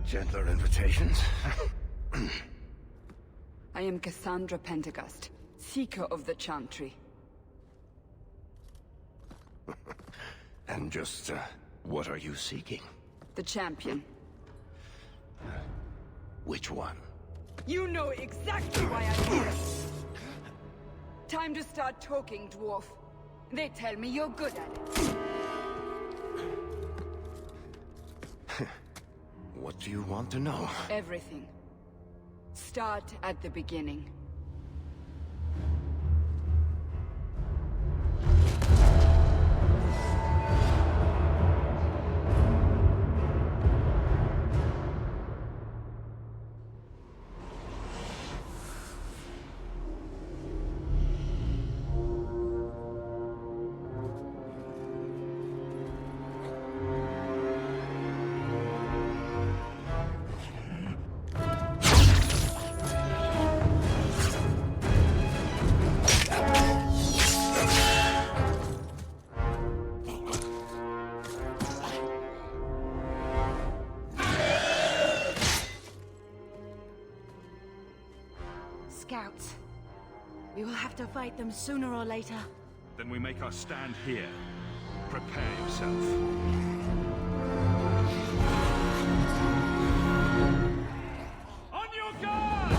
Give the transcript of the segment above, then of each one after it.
Gentler invitations? I am Cassandra Pentagust, Seeker of the Chantry. And just, what are you seeking? The champion. Which one? You know exactly why I'm here! Time to start talking, dwarf. They tell me you're good at it. What do you want to know? Everything. Start at the beginning. Scouts. We will have to fight them sooner or later. Then we make our stand here. Prepare yourself. On your guard!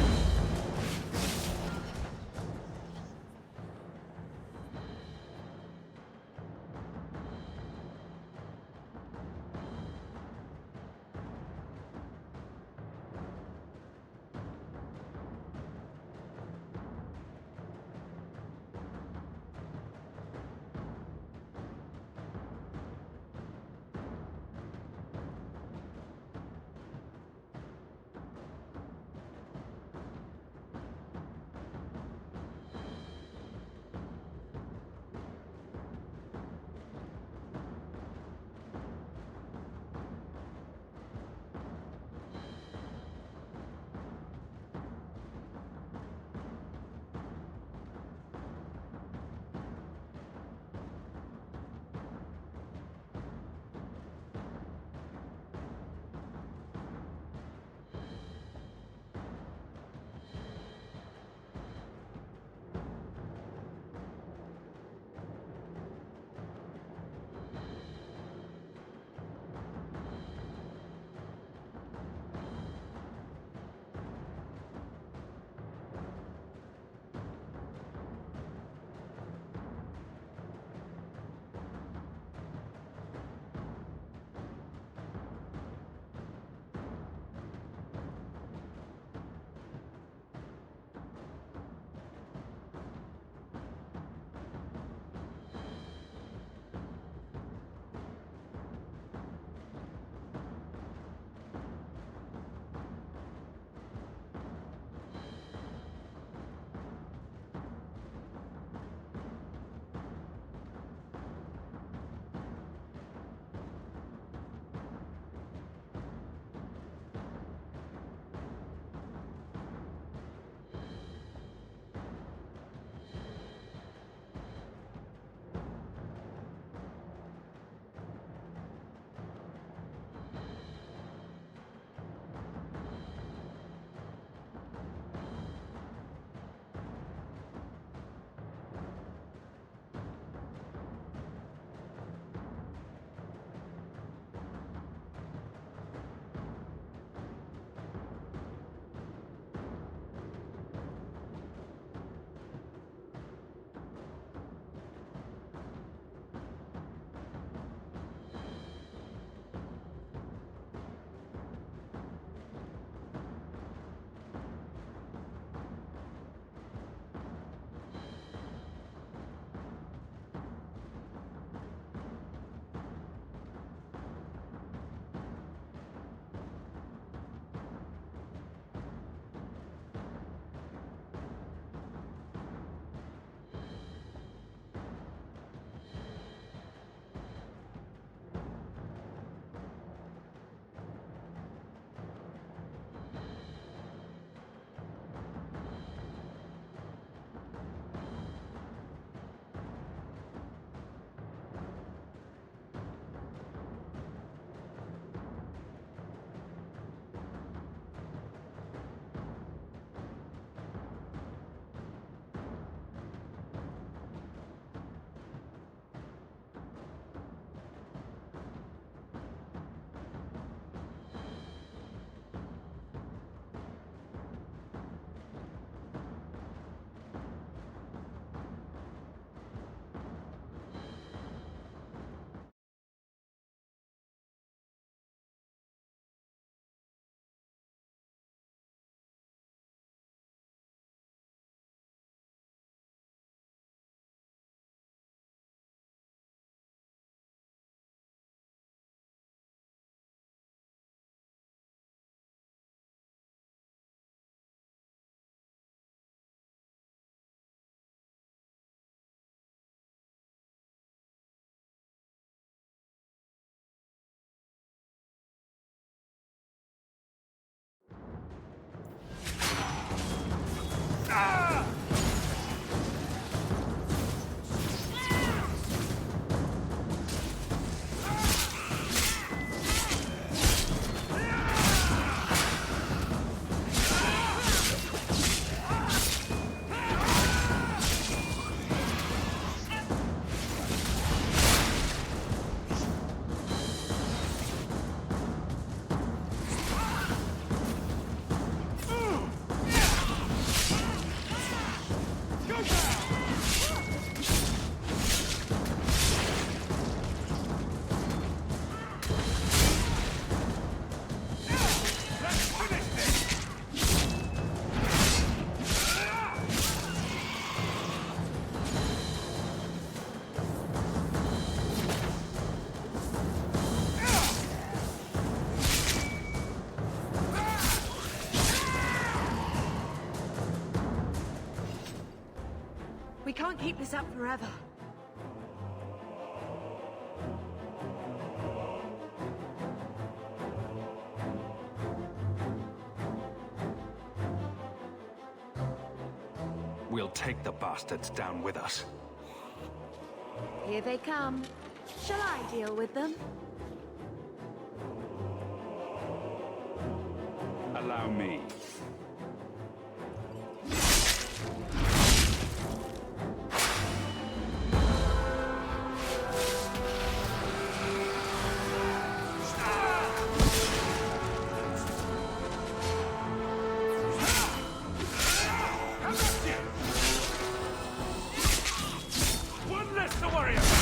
We can't keep this up forever. We'll take the bastards down with us. Here they come. Shall I deal with them? Allow me. One less to worry about.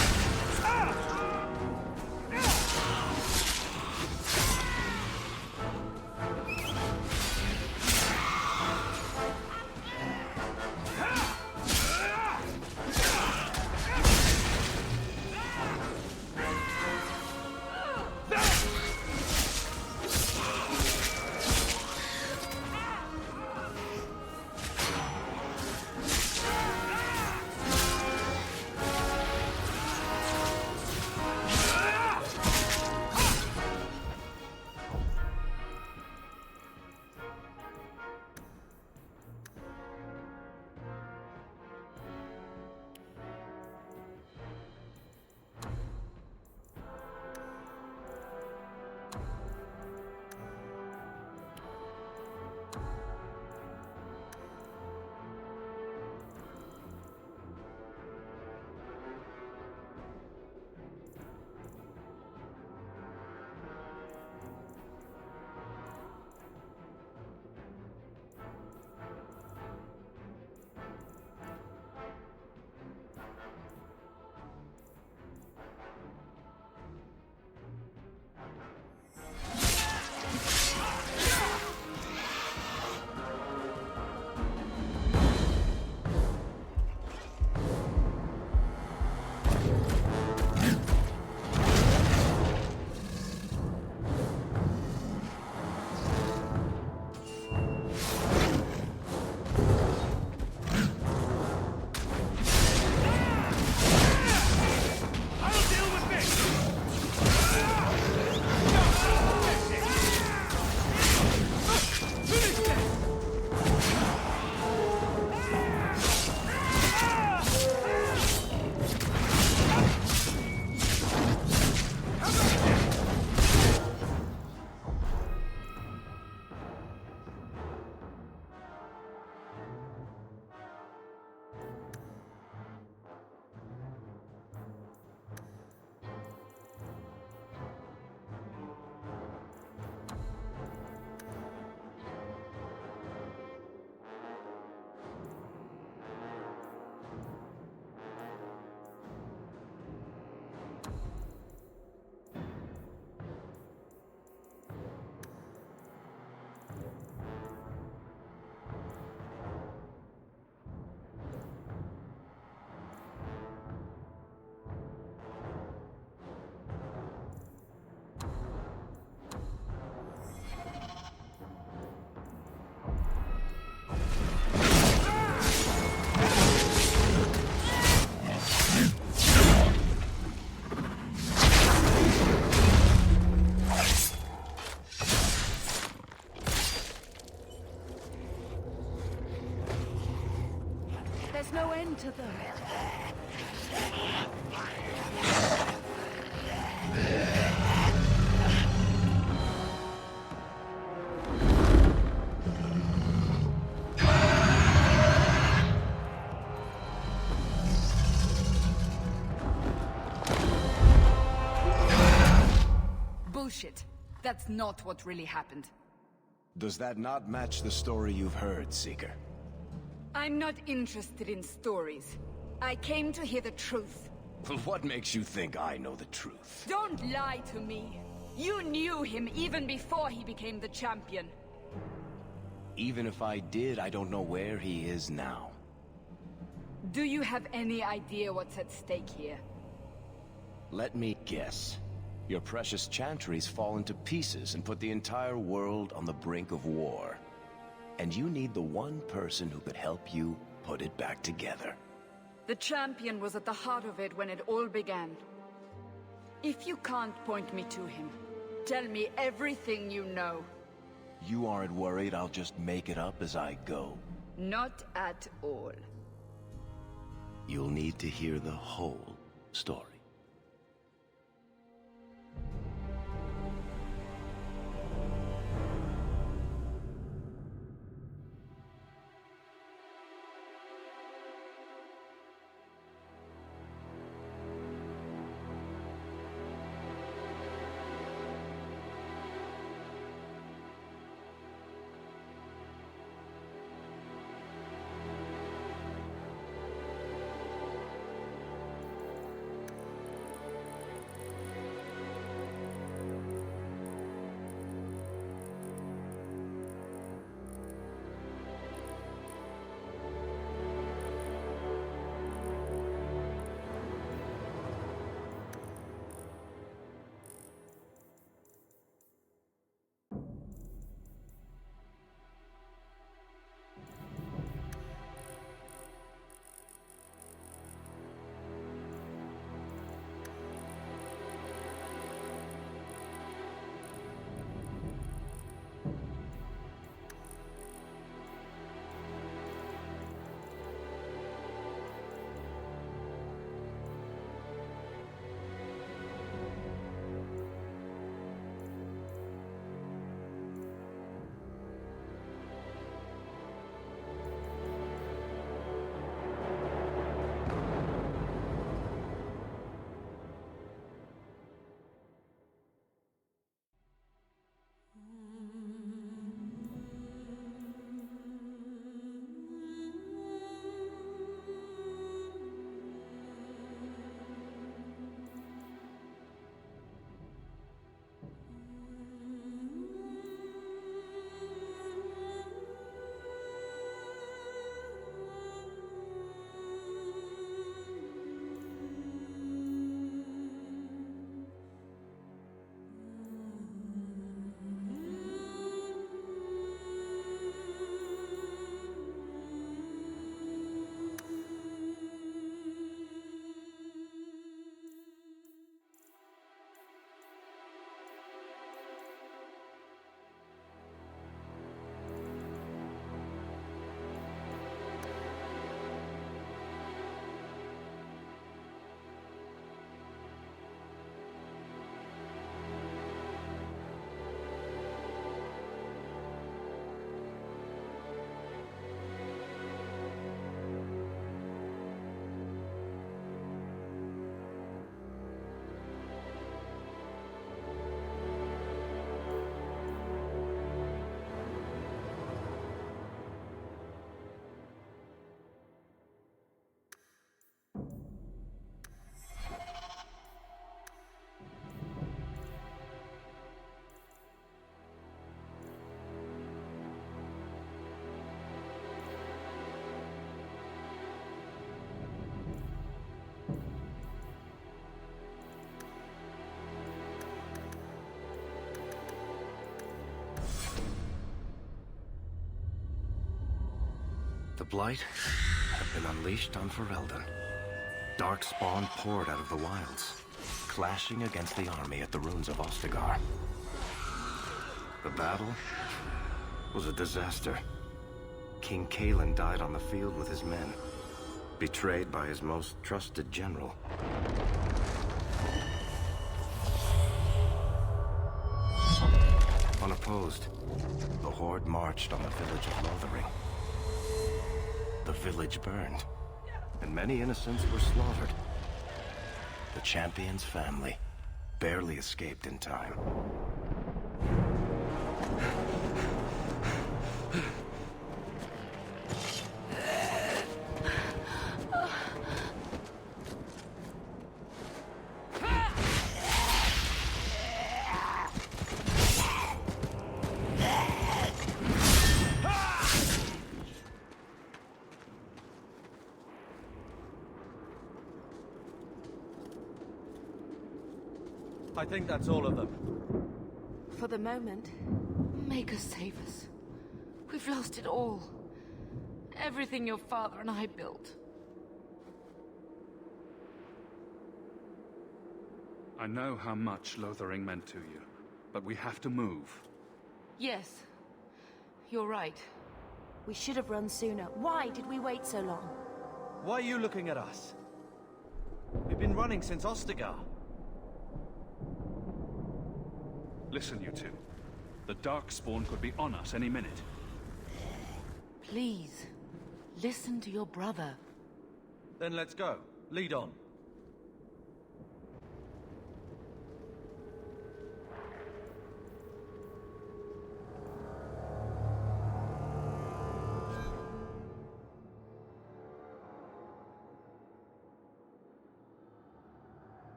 There's no end to them. Bullshit. That's not what really happened. Does that not match the story you've heard, Seeker? I'm not interested in stories. I came to hear the truth. What makes you think I know the truth? Don't lie to me. You knew him even before he became the champion. Even if I did, I don't know where he is now. Do you have any idea what's at stake here? Let me guess. Your precious chantry's fallen to pieces and put the entire world on the brink of war. And you need the one person who could help you put it back together. The champion was at the heart of it when it all began. If you can't point me to him, tell me everything you know. You aren't worried I'll just make it up as I go? Not at all. You'll need to hear the whole story. The Blight have been unleashed on Ferelden. Darkspawn poured out of the wilds, clashing against the army at the ruins of Ostagar. The battle was a disaster. King Cailan died on the field with his men, betrayed by his most trusted general. Unopposed, the Horde marched on the village of Lothering. The village burned, and many innocents were slaughtered. The champion's family barely escaped in time. I think that's all of them. For the moment, Maker save us. We've lost it all. Everything your father and I built. I know how much Lothering meant to you, but we have to move. Yes. You're right. We should have run sooner. Why did we wait so long? Why are you looking at us? We've been running since Ostagar. Listen, you two. The Darkspawn could be on us any minute. Please, listen to your brother. Then let's go. Lead on.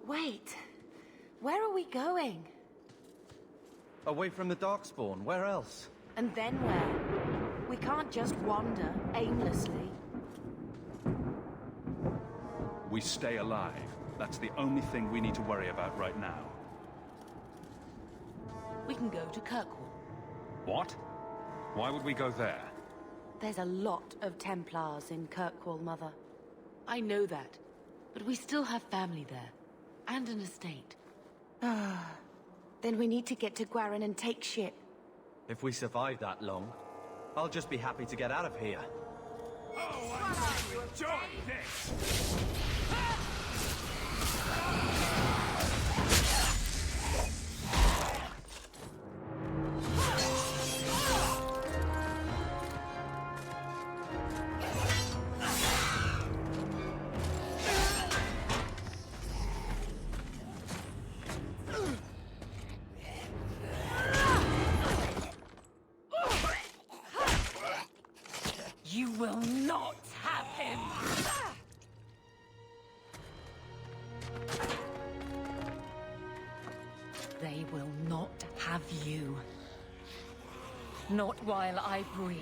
Wait. Where are we going? Away from the Darkspawn, where else? And then where? We can't just wander aimlessly. We stay alive. That's the only thing we need to worry about right now. We can go to Kirkwall. What? Why would we go there? There's a lot of Templars in Kirkwall, Mother. I know that, but we still have family there, and an estate. Then we need to get to Gwarin and take ship. If we survive that long, I'll just be happy to get out of here. Oh, I'm going to enjoy this! You will not have him! They will not have you. Not while I breathe.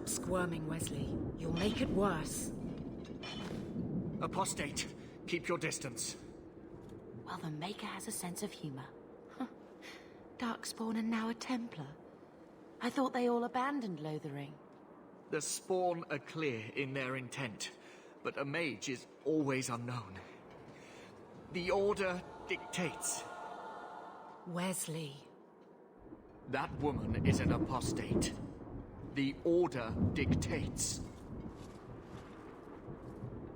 Stop squirming, Wesley. You'll make it worse. Apostate, keep your distance. Well, the Maker has a sense of humor. Huh. Darkspawn and now a Templar. I thought they all abandoned Lothering. The Spawn are clear in their intent, but a mage is always unknown. The Order dictates. Wesley. That woman is an apostate. The Order dictates.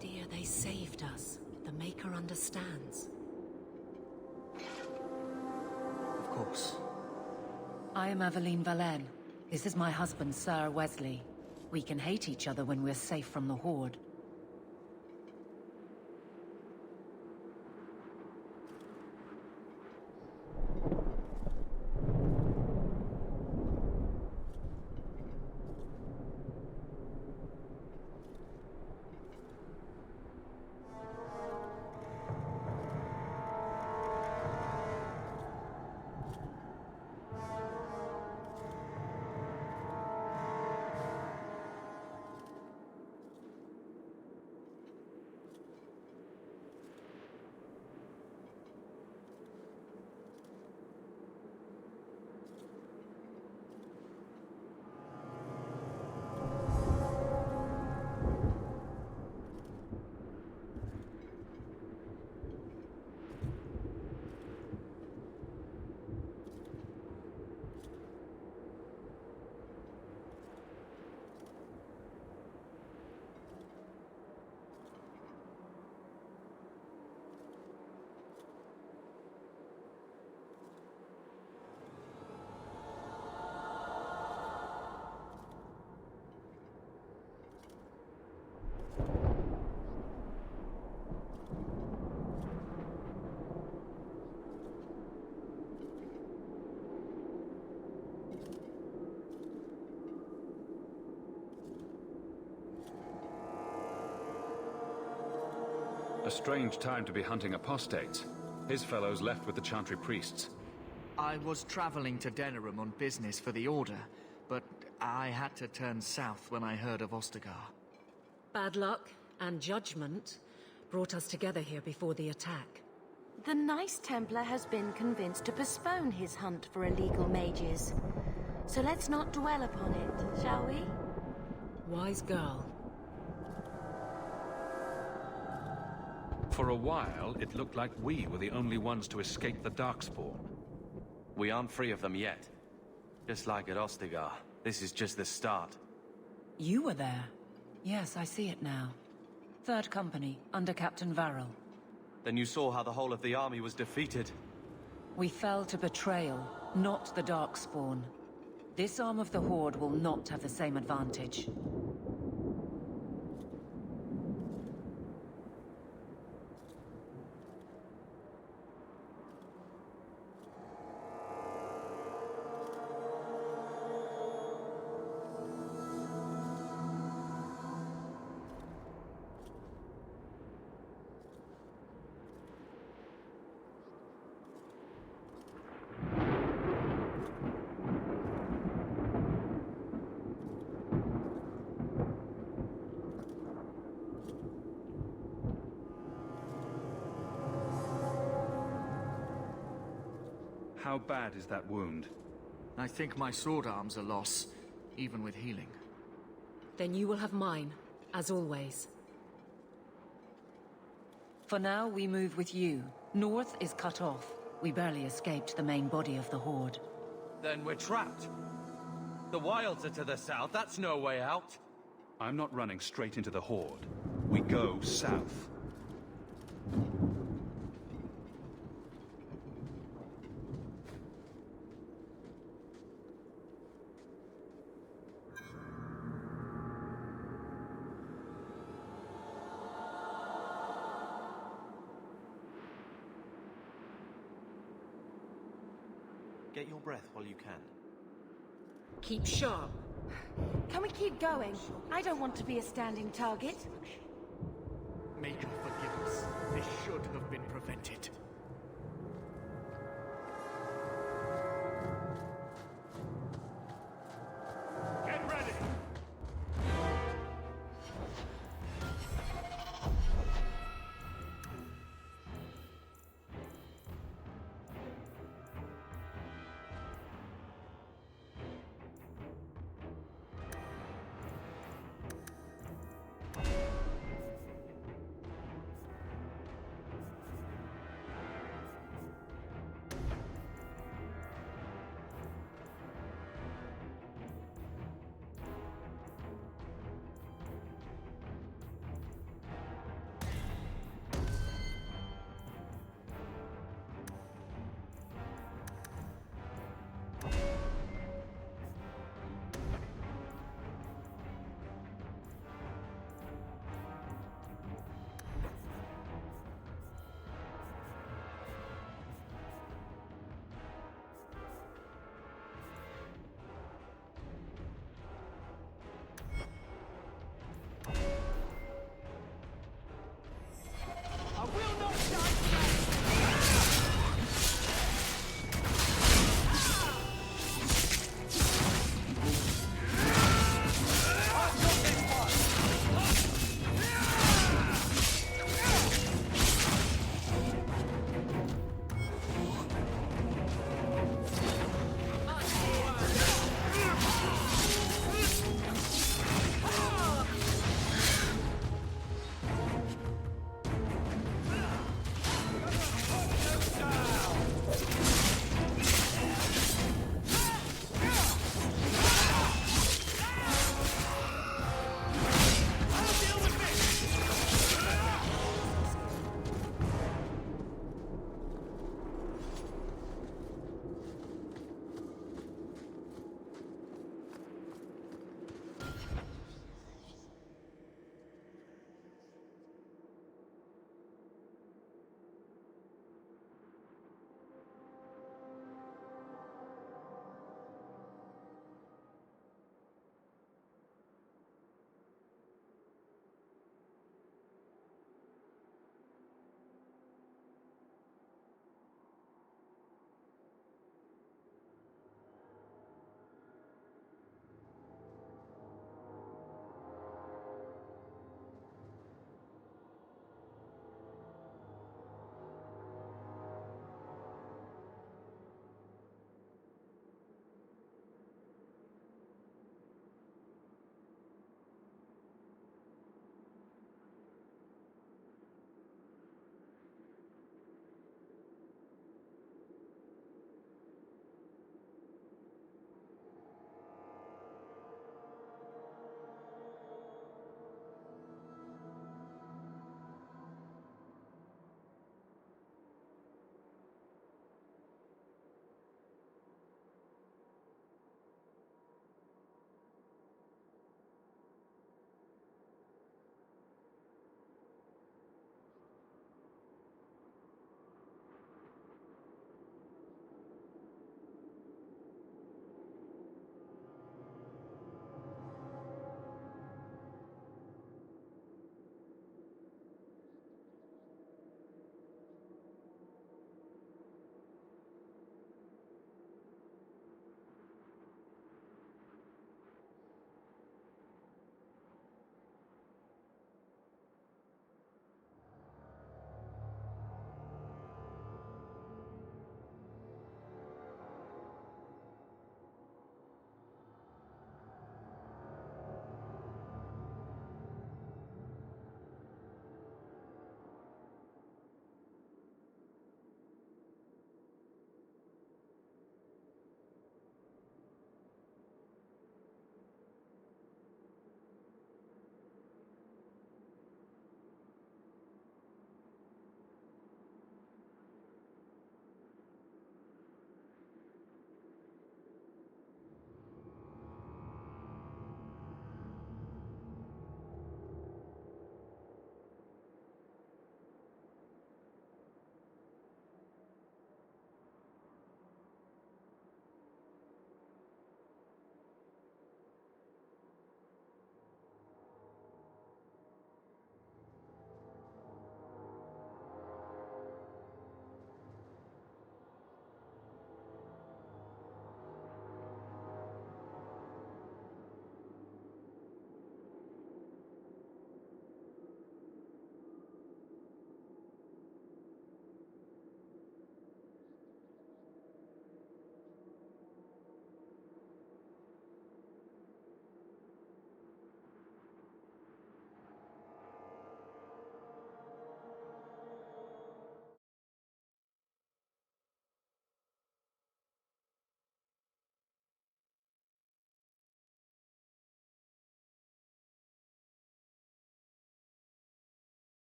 Dear, they saved us. The Maker understands. Of course. I am Aveline Valenne. This is my husband, Sir Wesley. We can hate each other when we're safe from the Horde. A strange time to be hunting apostates. His fellows left with the Chantry priests. I was traveling to Denerim on business for the Order, but I had to turn south when I heard of Ostagar. Bad luck and judgment brought us together here before the attack. The nice Templar has been convinced to postpone his hunt for illegal mages. So let's not dwell upon it, shall we? Wise girl. For a while, it looked like we were the only ones to escape the Darkspawn. We aren't free of them yet. Just like at Ostagar, this is just the start. You were there. Yes, I see it now. Third Company, under Captain Varel. Then you saw how the whole of the army was defeated. We fell to betrayal, not the Darkspawn. This arm of the Horde will not have the same advantage. How bad is that wound? I think my sword arm's a loss, even with healing. Then you will have mine, as always. For now, we move with you. North is cut off. We barely escaped the main body of the Horde. Then we're trapped. The wilds are to the south, that's no way out. I'm not running straight into the Horde. We go south. Get your breath while you can. Keep sharp. Can we keep going? I don't want to be a standing target. Maker, forgive us. This should have been prevented. Get ready!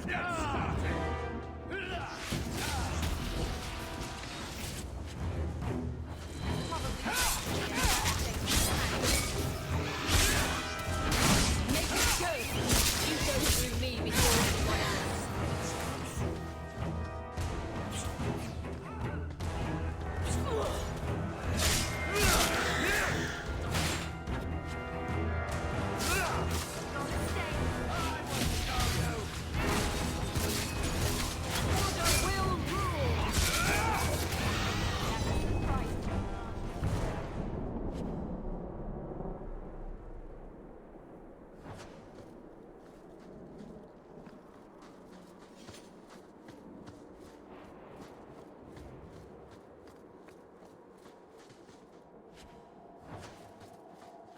Make it good! You go through me before anyone else.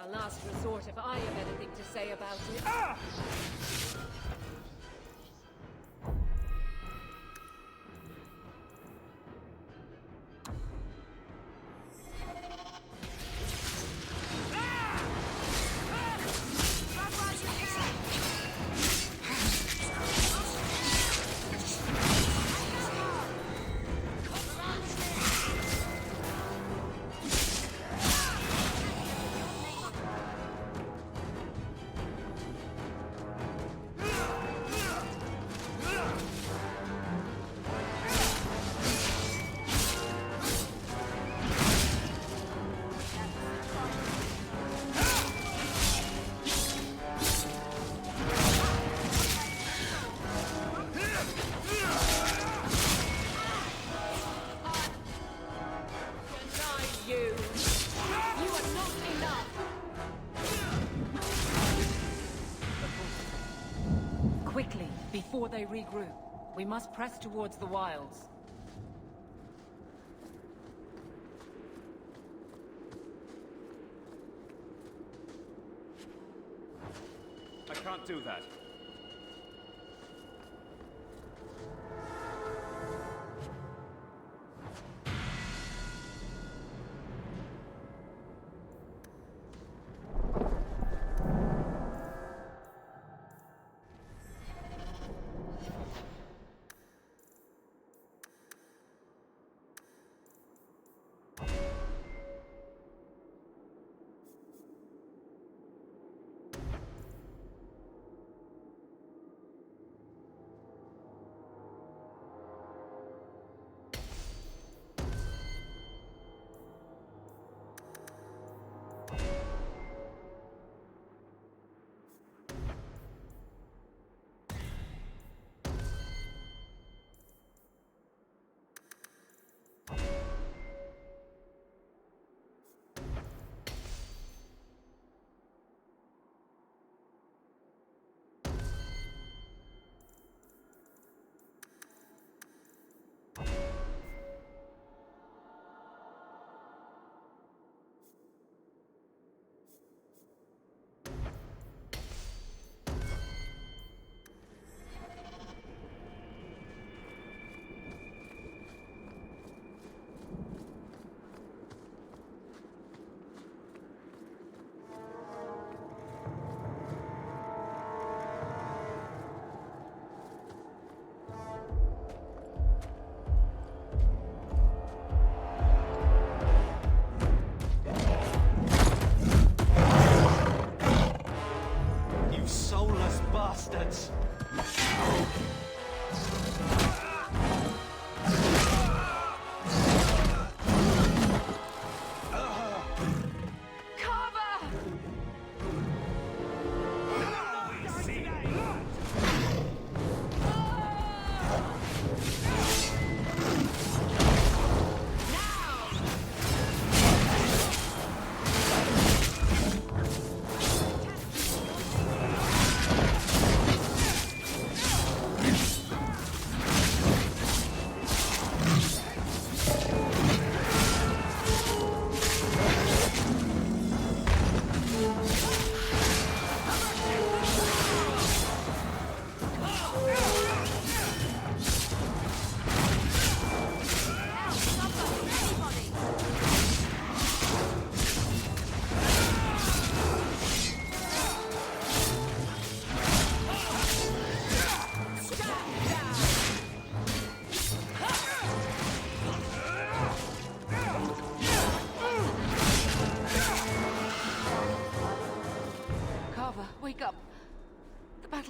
A last resort if I have anything to say about it. Quickly, before they regroup. We must press towards the wilds. I can't do that.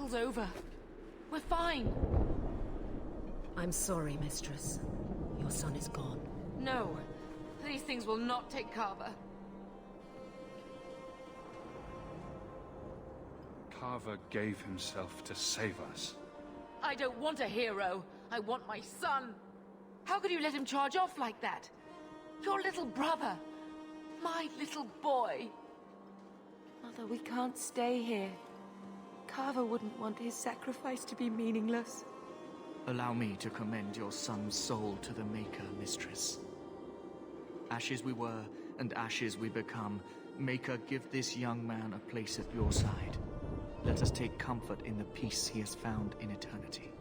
battle's over. We're fine. I'm sorry, Mistress. Your son is gone. No. These things will not take Carver. Carver gave himself to save us. I don't want a hero. I want my son. How could you let him charge off like that? Your little brother. My little boy. Mother, we can't stay here. Carver wouldn't want his sacrifice to be meaningless. Allow me to commend your son's soul to the Maker, Mistress. Ashes we were, and ashes we become. Maker, give this young man a place at your side. Let us take comfort in the peace he has found in eternity.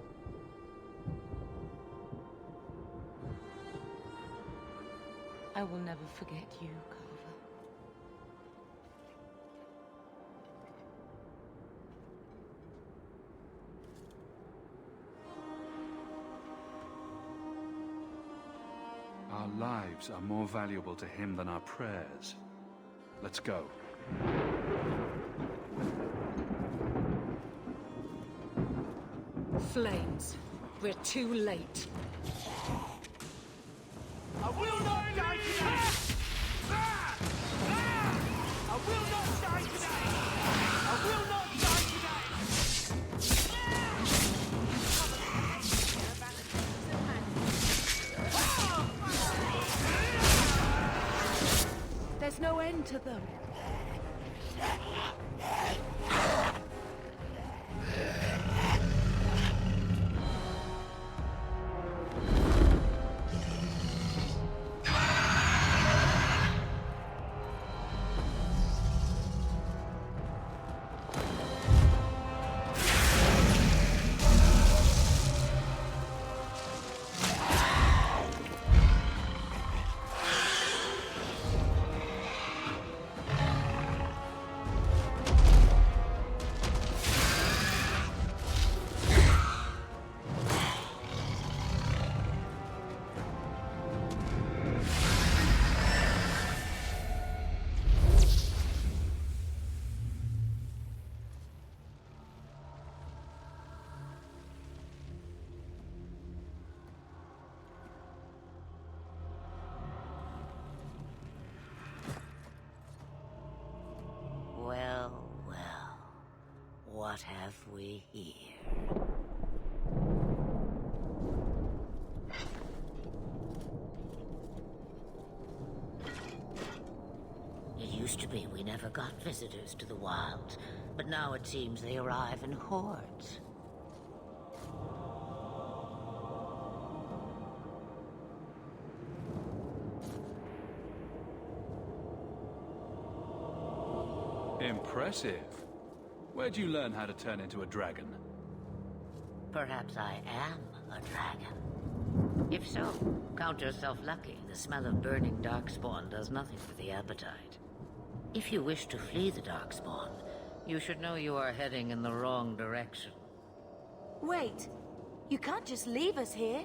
I will never forget you, Carver. Our lives are more valuable to him than our prayers. Let's go. Flames. We're too late. I will not die today! I will not die today! I will not die today! There's no end to them. Well, well. What have we here? It used to be we never got visitors to the wilds, but now it seems they arrive in hordes. Impressive. Where'd you learn how to turn into a dragon? Perhaps I am a dragon. If so, count yourself lucky. The smell of burning darkspawn does nothing for the appetite. If you wish to flee the darkspawn, you should know you are heading in the wrong direction. Wait. You can't just leave us here.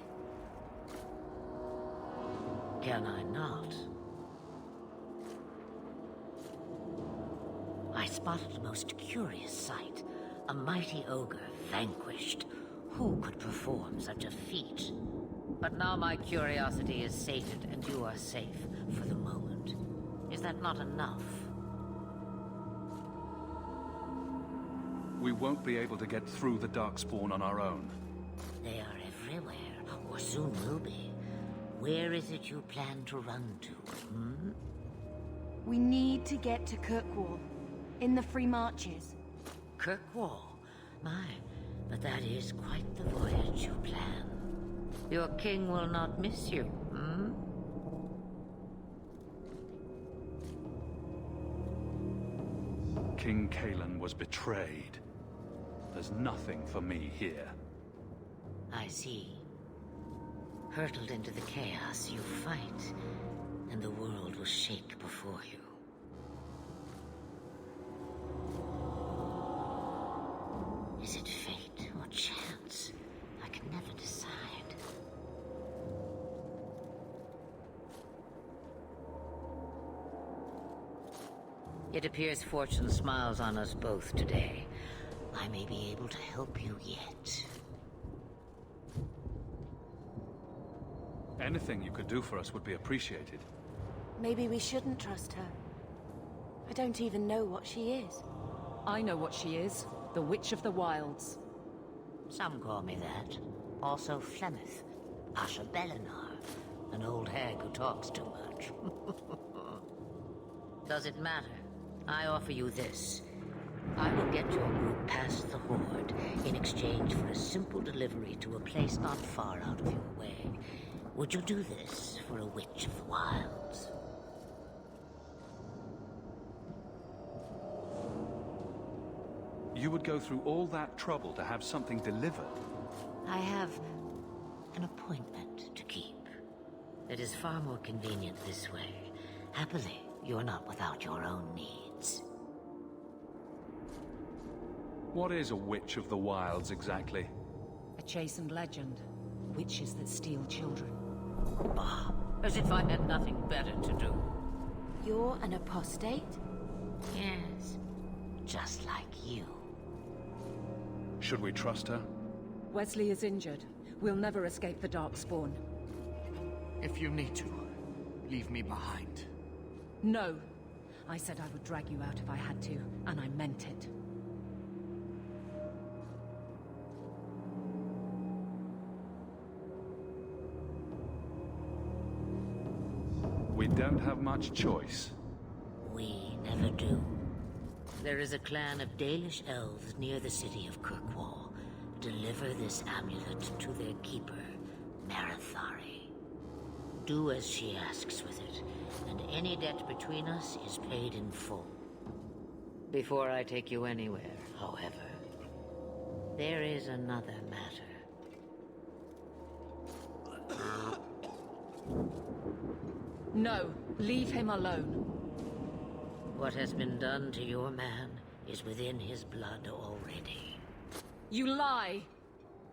Can I not? I spotted a most curious sight. A mighty ogre vanquished. Who could perform such a feat? But now my curiosity is sated and you are safe for the moment. Is that not enough? We won't be able to get through the Darkspawn on our own. They are everywhere, or soon will be. Where is it you plan to run to, hmm? We need to get to Kirkwall. In the Free Marches. Kirkwall? My, but that is quite the voyage you plan. Your king will not miss you, hmm? King Cailan was betrayed. There's nothing for me here. I see. Hurtled into the chaos, you fight, and the world will shake before you. Is it fate or chance? I can never decide. It appears fortune smiles on us both today. I may be able to help you yet. Anything you could do for us would be appreciated. Maybe we shouldn't trust her. I don't even know what she is. I know what she is. The Witch of the Wilds. Some call me that. Also Flemeth, Asha Belinar, an old hag who talks too much. Does it matter? I offer you this. I will get your group past the Horde in exchange for a simple delivery to a place not far out of your way. Would you do this for a Witch of the Wilds? You would go through all that trouble to have something delivered? I have an appointment to keep. It is far more convenient this way. Happily, you're not without your own needs. What is a Witch of the Wilds, exactly? A chastened legend. Witches that steal children. Bah, as if I had nothing better to do. You're an apostate? Yes, just like you. Should we trust her? Wesley is injured. We'll never escape the Darkspawn. If you need to, leave me behind. No. I said I would drag you out if I had to, and I meant it. We don't have much choice. We never do. There is a clan of Dalish elves near the city of Kirkwall. Deliver this amulet to their keeper, Marithari. Do as she asks with it, and any debt between us is paid in full. Before I take you anywhere, however, there is another matter. No, leave him alone. What has been done to your man is within his blood already. You lie!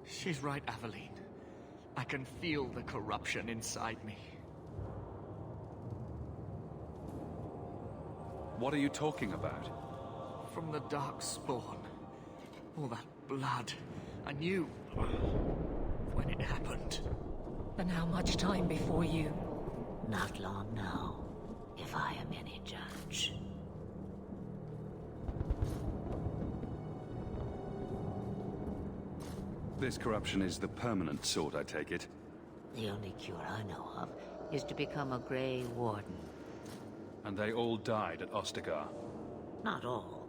She's right, Aveline. I can feel the corruption inside me. What are you talking about? From the Darkspawn. All that blood. I knew when it happened. Then how much time before you? Not long now, if I am any judge. This corruption is the permanent sort, I take it? The only cure I know of is to become a Grey Warden. And they all died at Ostagar? Not all,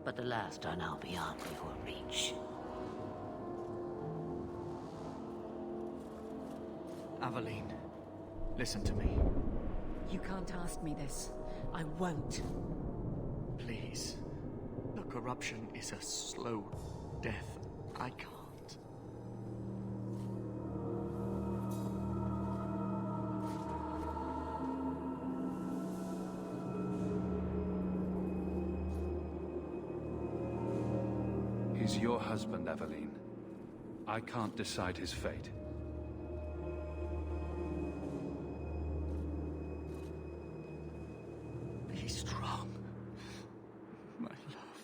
but the last are now beyond your reach. Aveline, listen to me. You can't ask me this. I won't. Please. The corruption is a slow death. I can't. He's your husband, Aveline. I can't decide his fate. Be strong, my love.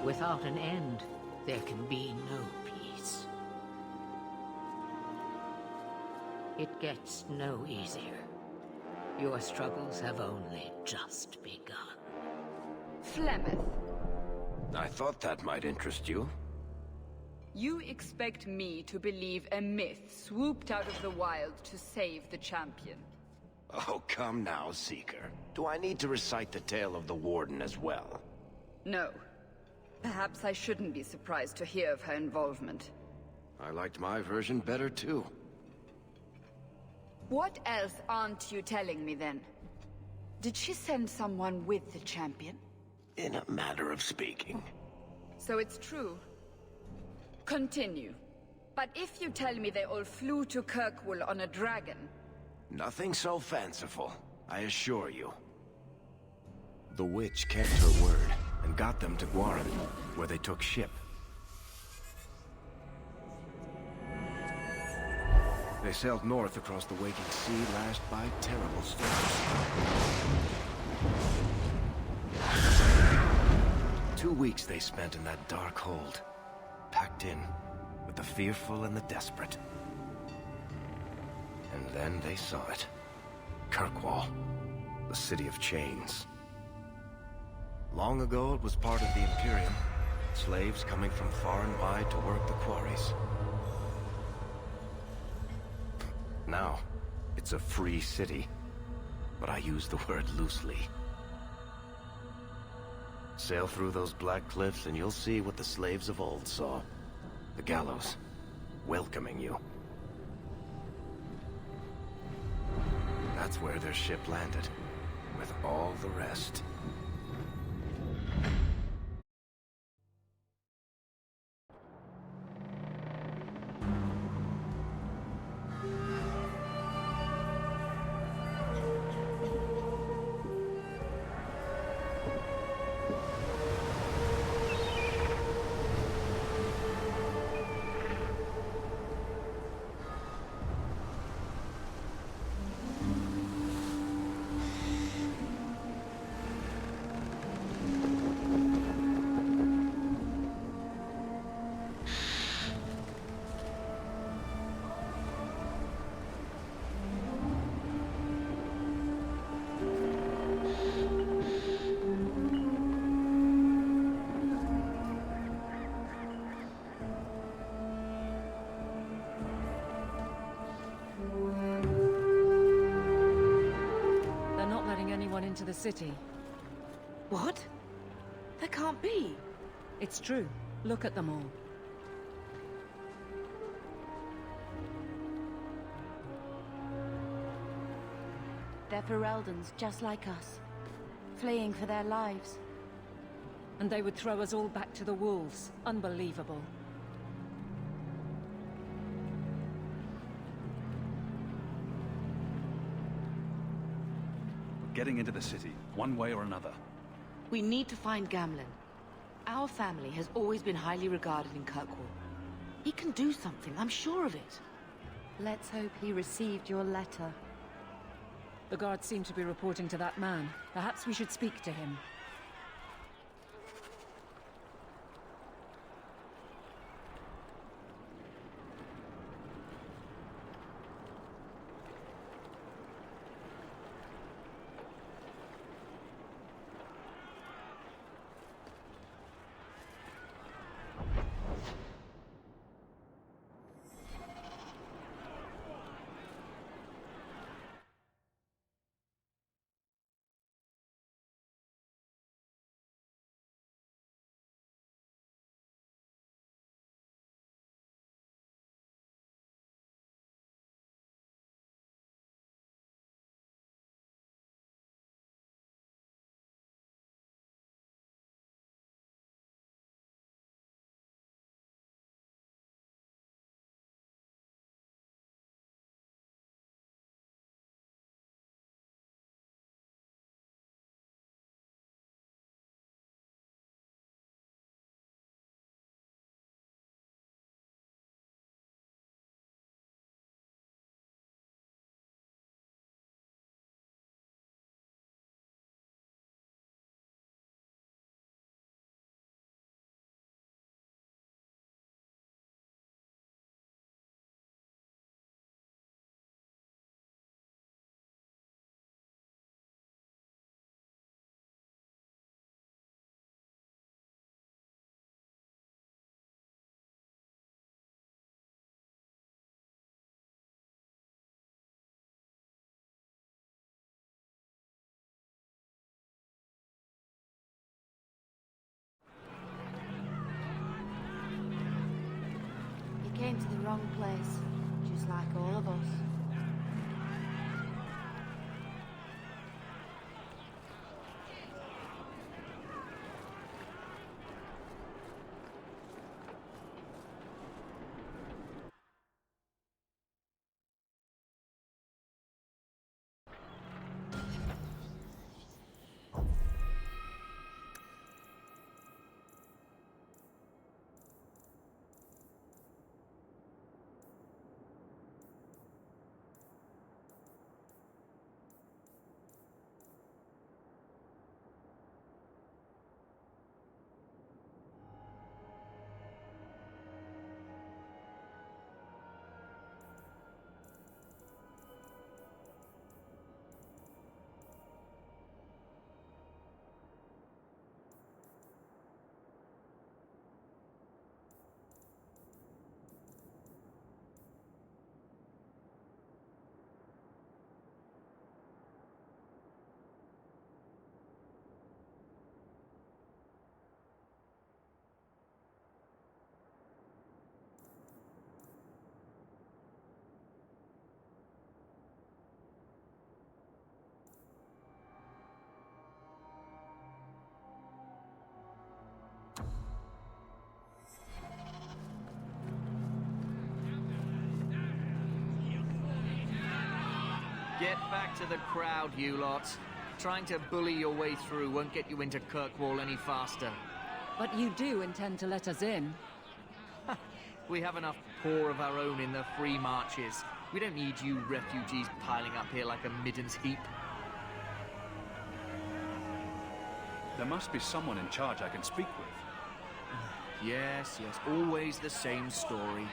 Without an end, there can be no peace. It gets no easier. Your struggles have only just begun. Flemeth, I thought that might interest you. you expect me to believe a myth swooped out of the wild to save the champion? Oh, come now, Seeker. Do I need to recite the tale of the Warden as well? No. Perhaps I shouldn't be surprised to hear of her involvement. I liked my version better, too. What else aren't you telling me then? Did she send someone with the champion? In a matter of speaking. So it's true. Continue. But if you tell me they all flew to Kirkwall on a dragon... Nothing so fanciful, I assure you. The witch kept her word and got them to Guaran, where they took ship. They sailed north across the waking sea, lashed by terrible storms. 2 weeks they spent in that dark hold, packed in with the fearful and the desperate. And then they saw it. Kirkwall, the city of chains. Long ago it was part of the Imperium, slaves coming from far and wide to work the quarries. Now, it's a free city, but I use the word loosely. Sail through those black cliffs and you'll see what the slaves of old saw. The gallows, welcoming you. That's where their ship landed, with all the rest. Into the city. What? That can't be. It's true. Look at them all. They're Fereldans, just like us. Fleeing for their lives. And they would throw us all back to the wolves. Unbelievable. Getting into the city, one way or another. We need to find Gamlen. Our family has always been highly regarded in Kirkwall. He can do something, I'm sure of it. Let's hope he received your letter. The guards seem to be reporting to that man. Perhaps we should speak to him. Came to the wrong place, just like all of us. Get back to the crowd, you lot. Trying to bully your way through won't get you into Kirkwall any faster. But you do intend to let us in? We have enough poor of our own in the free marches. We don't need you refugees piling up here like a middens heap. There must be someone in charge I can speak with. Yes, always the same story.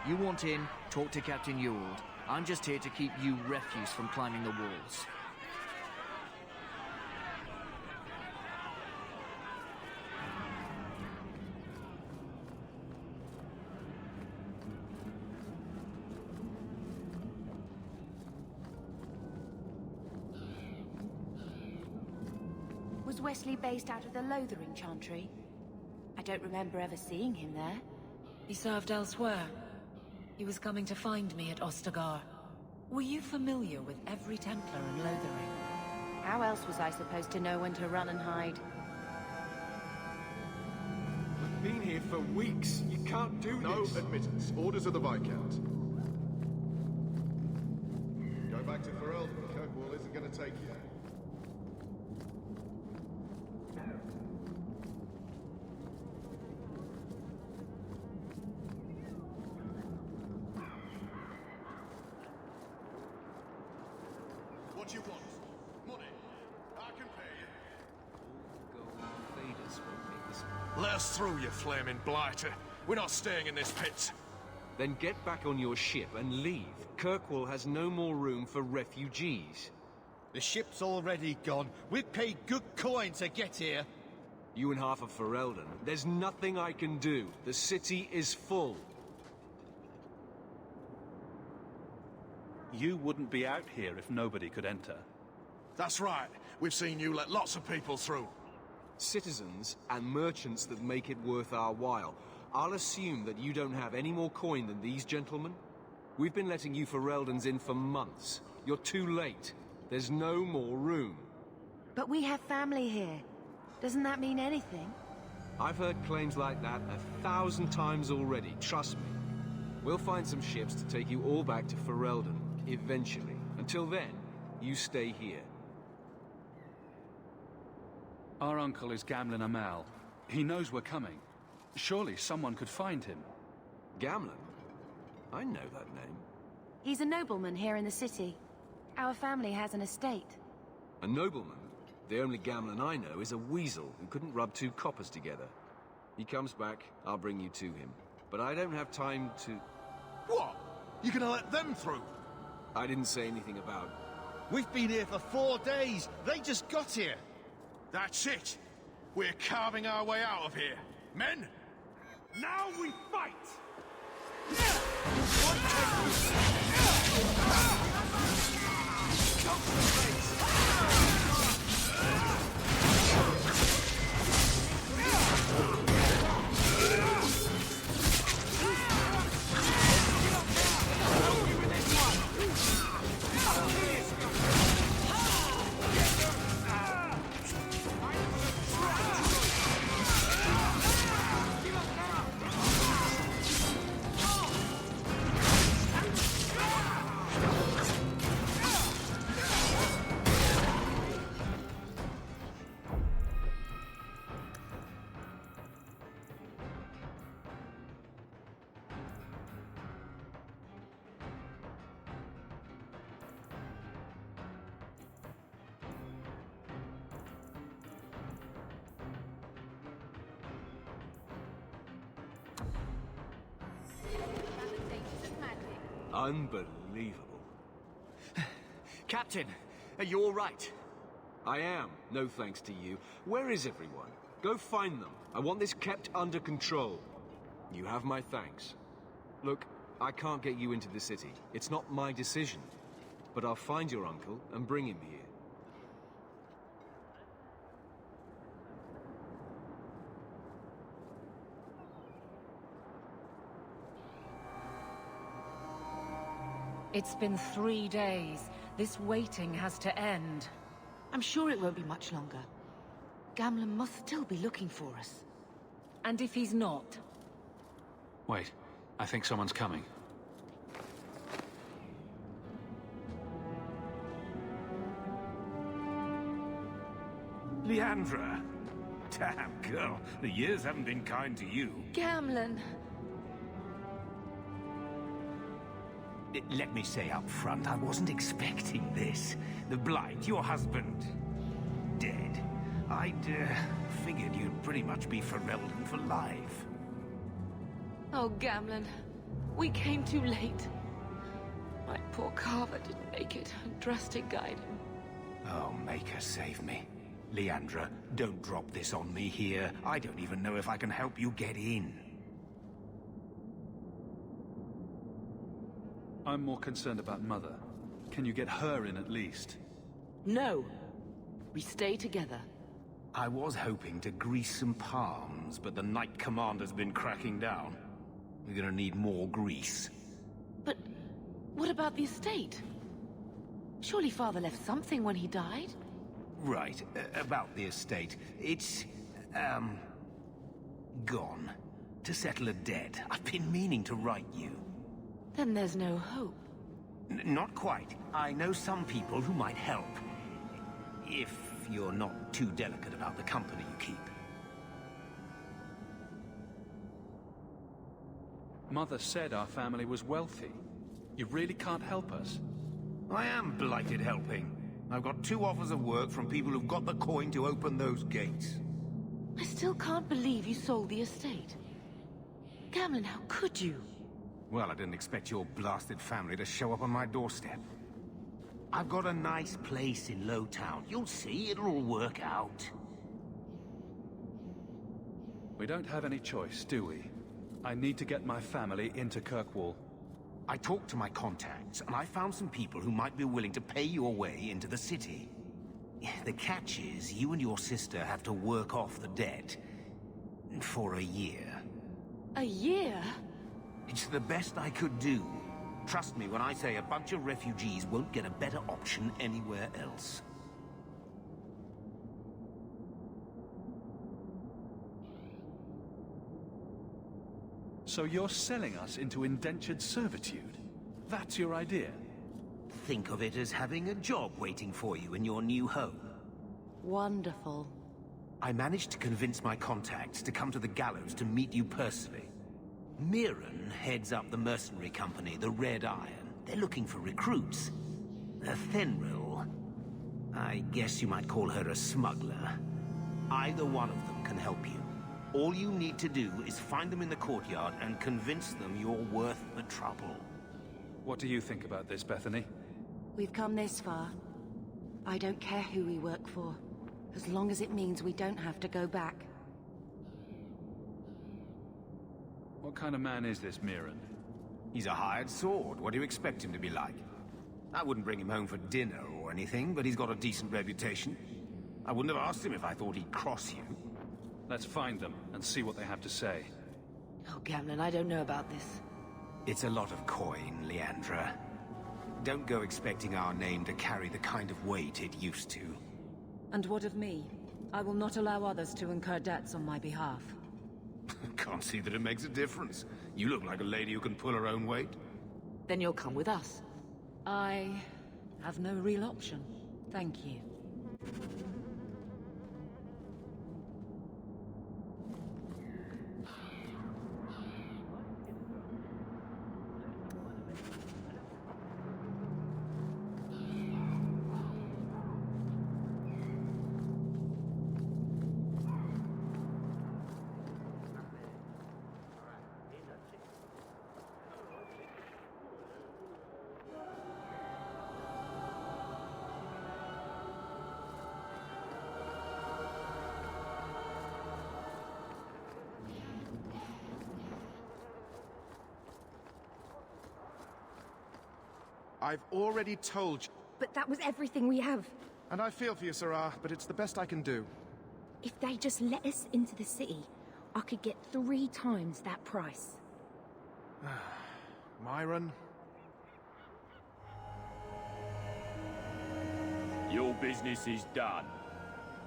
You want in, talk to Captain Ewald. I'm just here to keep you refuse from climbing the walls. Was Wesley based out of the Lothering Chantry? I don't remember ever seeing him there. He served elsewhere. He was coming to find me at Ostagar. Were you familiar with every Templar in Lothering? How else was I supposed to know when to run and hide? I've been here for weeks. You can't do this. No admittance. Orders of the Viscount. Go back to Ferelden. Kirkwall isn't going to take you. What do you want? Money? I can pay you. Let us through, you flaming blighter. We're not staying in this pit. Then get back on your ship and leave. Kirkwall has no more room for refugees. The ship's already gone. We've paid good coin to get here. You and half of Ferelden. There's nothing I can do. The city is full. You wouldn't be out here if nobody could enter. That's right. We've seen you let lots of people through. Citizens and merchants that make it worth our while. I'll assume that you don't have any more coin than these gentlemen. We've been letting you Fereldans in for months. You're too late. There's no more room. But we have family here. Doesn't that mean anything? I've heard claims like that 1,000 times already, trust me. We'll find some ships to take you all back to Ferelden, eventually. Until then, you stay here. Our uncle is Gamlen Amal. He knows we're coming. Surely someone could find him. Gamlen? I know that name. He's a nobleman here in the city. Our family has an estate. A nobleman? The only Gamlen I know is a weasel who couldn't rub two coppers together. He comes back, I'll bring you to him. But I don't have time to... What? You gonna let them through? I didn't say anything about... We've been here for 4 days. They just got here. That's it. We're carving our way out of here. Men, now we fight! Unbelievable. Captain, are you all right? I am, no thanks to you. Where is everyone? Go find them. I want this kept under control. You have my thanks. Look, I can't get you into the city. It's not my decision. But I'll find your uncle and bring him here. It's been 3 days. This waiting has to end. I'm sure it won't be much longer. Gamlen must still be looking for us. And if he's not? Wait, I think someone's coming. Leandra! Damn, girl, the years haven't been kind to you. Gamlen. Let me say up front, I wasn't expecting this. The Blight, your husband, dead. I'd figured you'd pretty much be Ferelden for life. Oh, Gamlen. We came too late. My poor Carver didn't make it, and Drastic guide him. Oh, Maker, save me. Leandra, don't drop this on me here. I don't even know if I can help you get in. I'm more concerned about Mother. Can you get her in at least? No. We stay together. I was hoping to grease some palms, but the Knight Commander's been cracking down. We're gonna need more grease. But what about the estate? Surely Father left something when he died? Right, about the estate. It's, gone. To settle a debt. I've been meaning to write you. Then there's no hope. Not quite. I know some people who might help. If you're not too delicate about the company you keep. Mother said our family was wealthy. You really can't help us. I am blighted helping. I've got 2 offers of work from people who've got the coin to open those gates. I still can't believe you sold the estate. Gamlen, how could you? Well, I didn't expect your blasted family to show up on my doorstep. I've got a nice place in Lowtown. You'll see, it'll all work out. We don't have any choice, do we? I need to get my family into Kirkwall. I talked to my contacts, and I found some people who might be willing to pay your way into the city. The catch is, you and your sister have to work off the debt. For a year. A year? It's the best I could do. Trust me when I say a bunch of refugees won't get a better option anywhere else. So you're selling us into indentured servitude? That's your idea? Think of it as having a job waiting for you in your new home. Wonderful. I managed to convince my contacts to come to the gallows to meet you personally. Mirren heads up the mercenary company, the Red Iron. They're looking for recruits. Fenrir, I guess you might call her a smuggler. Either one of them can help you. All you need to do is find them in the courtyard and convince them you're worth the trouble. What do you think about this, Bethany? We've come this far. I don't care who we work for, as long as it means we don't have to go back. What kind of man is this Mirren? He's a hired sword. What do you expect him to be like? I wouldn't bring him home for dinner or anything, but he's got a decent reputation. I wouldn't have asked him if I thought he'd cross you. Let's find them and see what they have to say. Oh, Gamlen, I don't know about this. It's a lot of coin, Leandra. Don't go expecting our name to carry the kind of weight it used to. And what of me? I will not allow others to incur debts on my behalf. Can't see that it makes a difference. You look like a lady who can pull her own weight. Then you'll come with us. I have no real option. Thank you. I've already told you. But that was everything we have. And I feel for you, Sarah, but it's the best I can do. If they just let us into the city, I could get 3 times that price. Myron? Your business is done.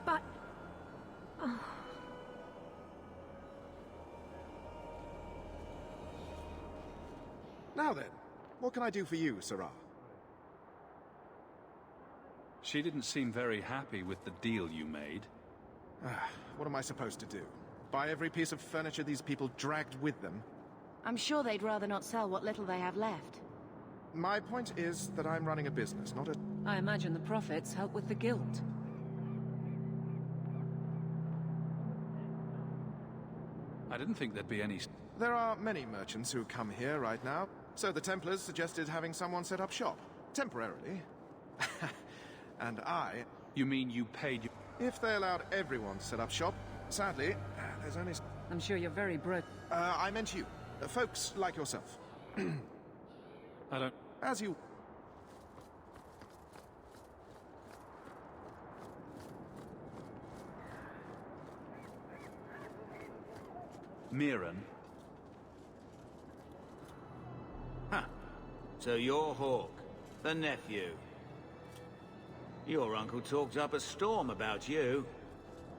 But... Oh. Now then, what can I do for you, Sarah? She didn't seem very happy with the deal you made. What am I supposed to do? Buy every piece of furniture these people dragged with them? I'm sure they'd rather not sell what little they have left. My point is that I'm running a business, not a... I imagine the profits help with the guilt. I didn't think there'd be any... There are many merchants who come here right now, so the Templars suggested having someone set up shop. Temporarily. And I... You mean you paid... If they allowed everyone to set up shop, sadly, there's only... I'm sure you're very broke. I meant you. Folks like yourself. I don't... As you... Mirren? Huh. So you're Hawke, the nephew. Your uncle talked up a storm about you.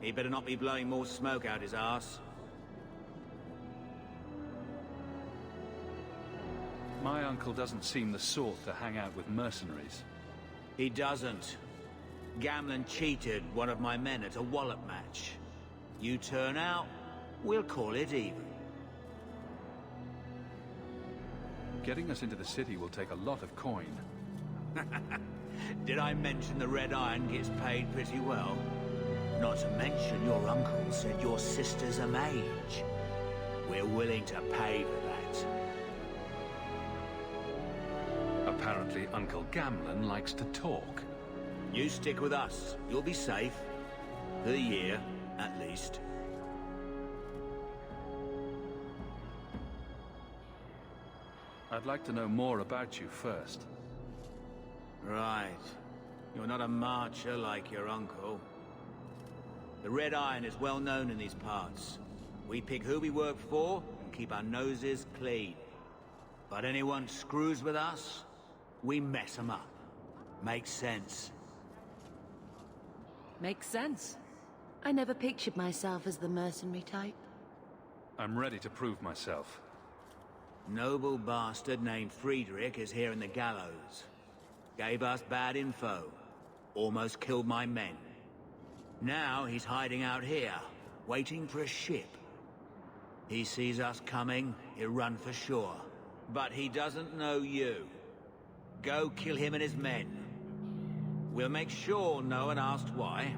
He better not be blowing more smoke out his arse. My uncle doesn't seem the sort to hang out with mercenaries. He doesn't. Gamlen cheated one of my men at a wallop match. You turn out, we'll call it even. Getting us into the city will take a lot of coin. Did I mention the Red Iron gets paid pretty well? Not to mention your uncle said your sister's a mage. We're willing to pay for that. Apparently Uncle Gamlen likes to talk. You stick with us. You'll be safe. For the year, at least. I'd like to know more about you first. Right. You're not a marcher like your uncle. The Red Iron is well known in these parts. We pick who we work for and keep our noses clean. But anyone screws with us, we mess them up. Makes sense. Makes sense. I never pictured myself as the mercenary type. I'm ready to prove myself. Noble bastard named Friedrich is here in the gallows. Gave us bad info. Almost killed my men. Now he's hiding out here, waiting for a ship. He sees us coming, he'll run for shore. But he doesn't know you. Go kill him and his men. We'll make sure no one asks why.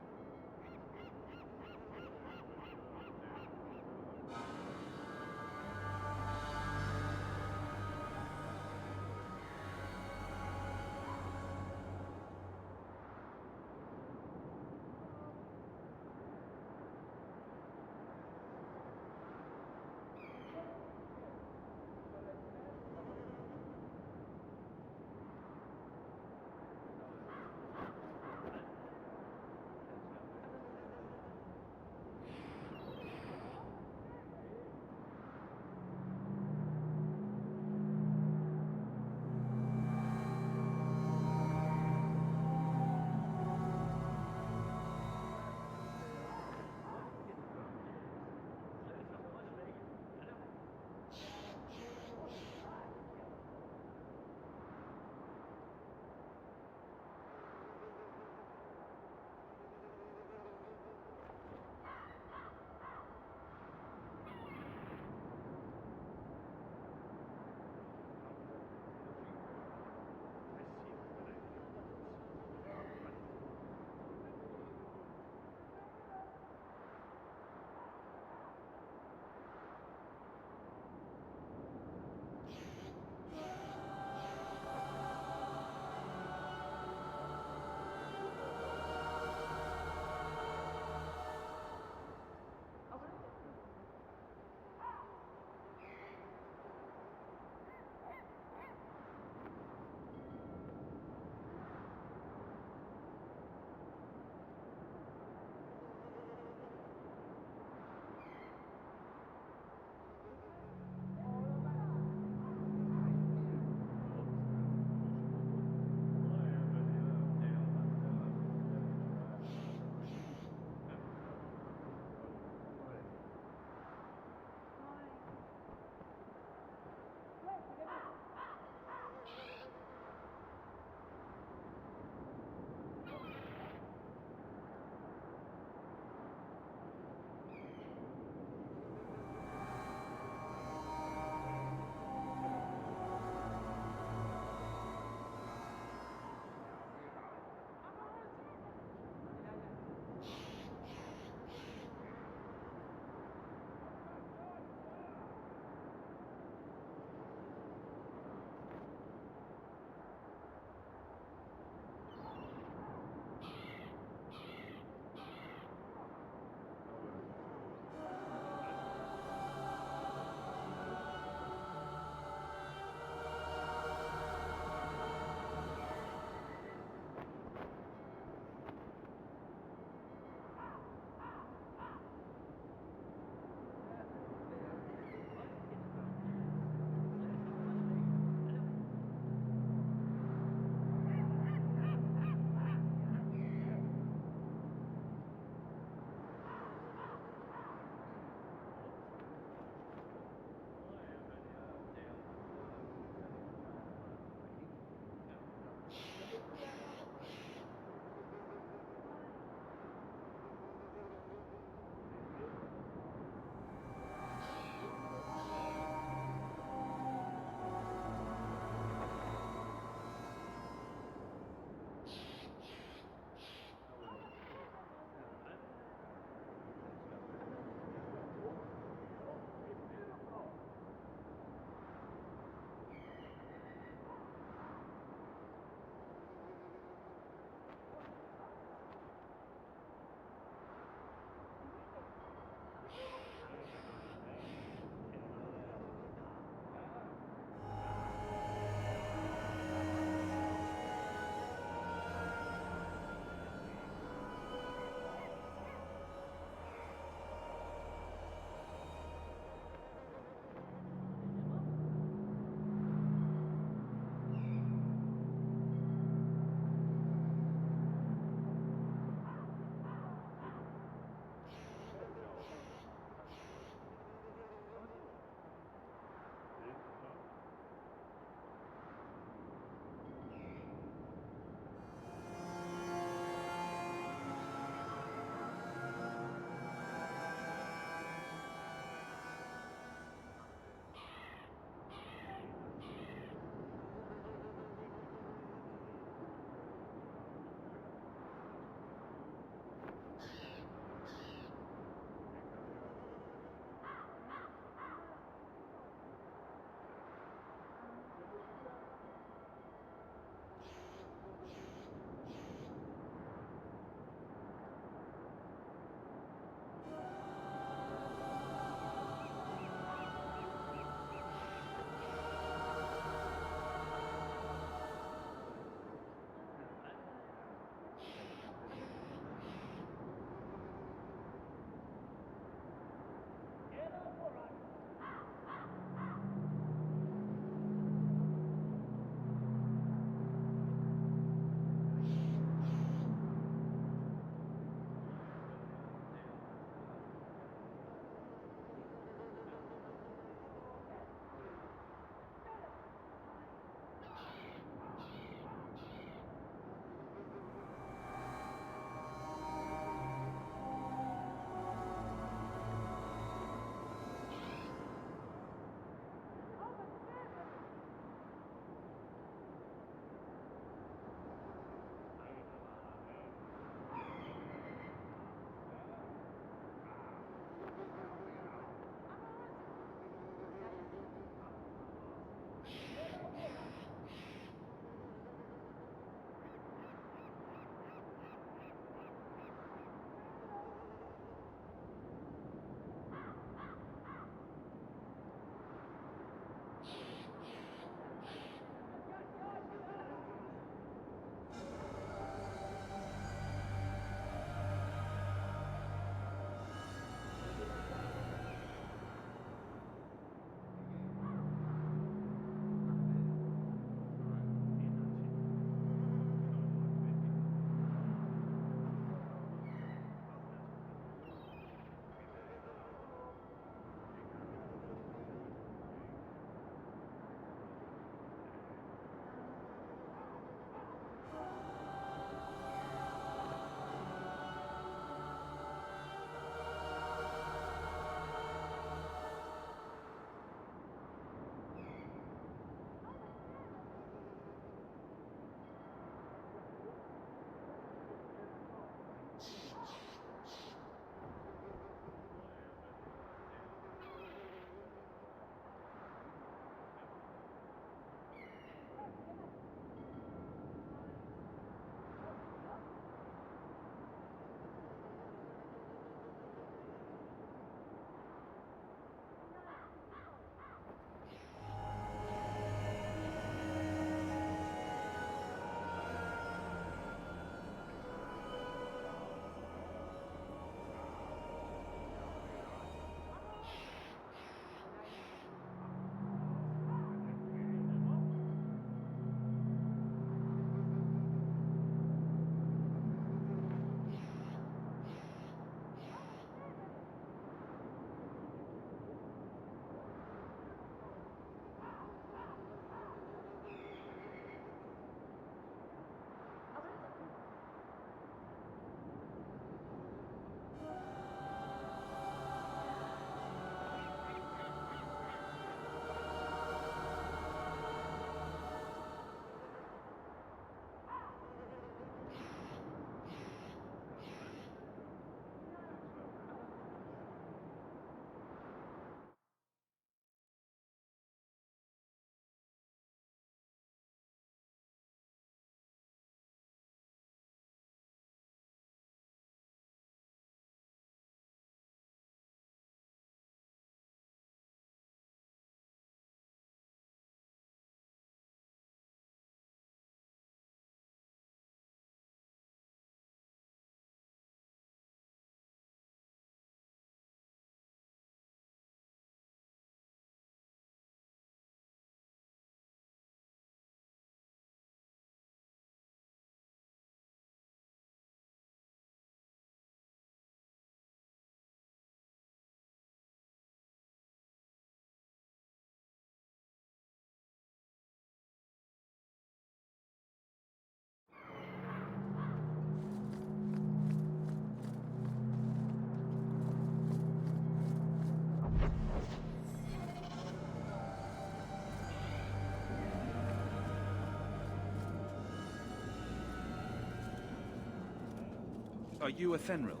Are you Athenril?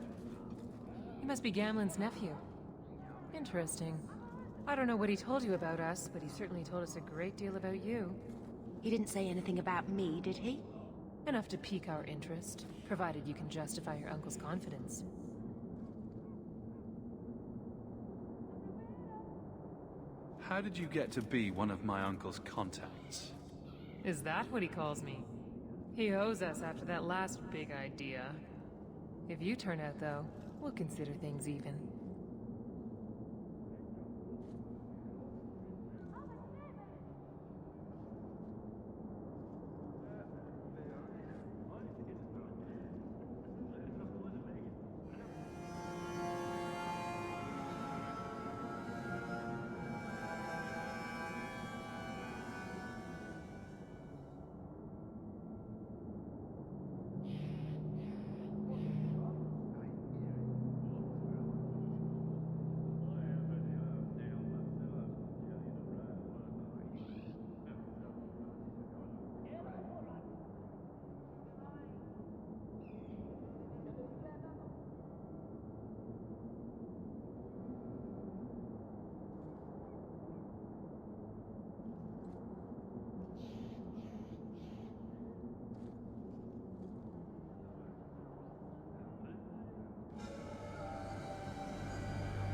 He must be Gamlen's nephew. Interesting. I don't know what he told you about us, but he certainly told us a great deal about you. He didn't say anything about me, did he? Enough to pique our interest, provided you can justify your uncle's confidence. How did you get to be one of my uncle's contacts? Is that what he calls me? He owes us after that last big idea. If you turn out, though, we'll consider things even.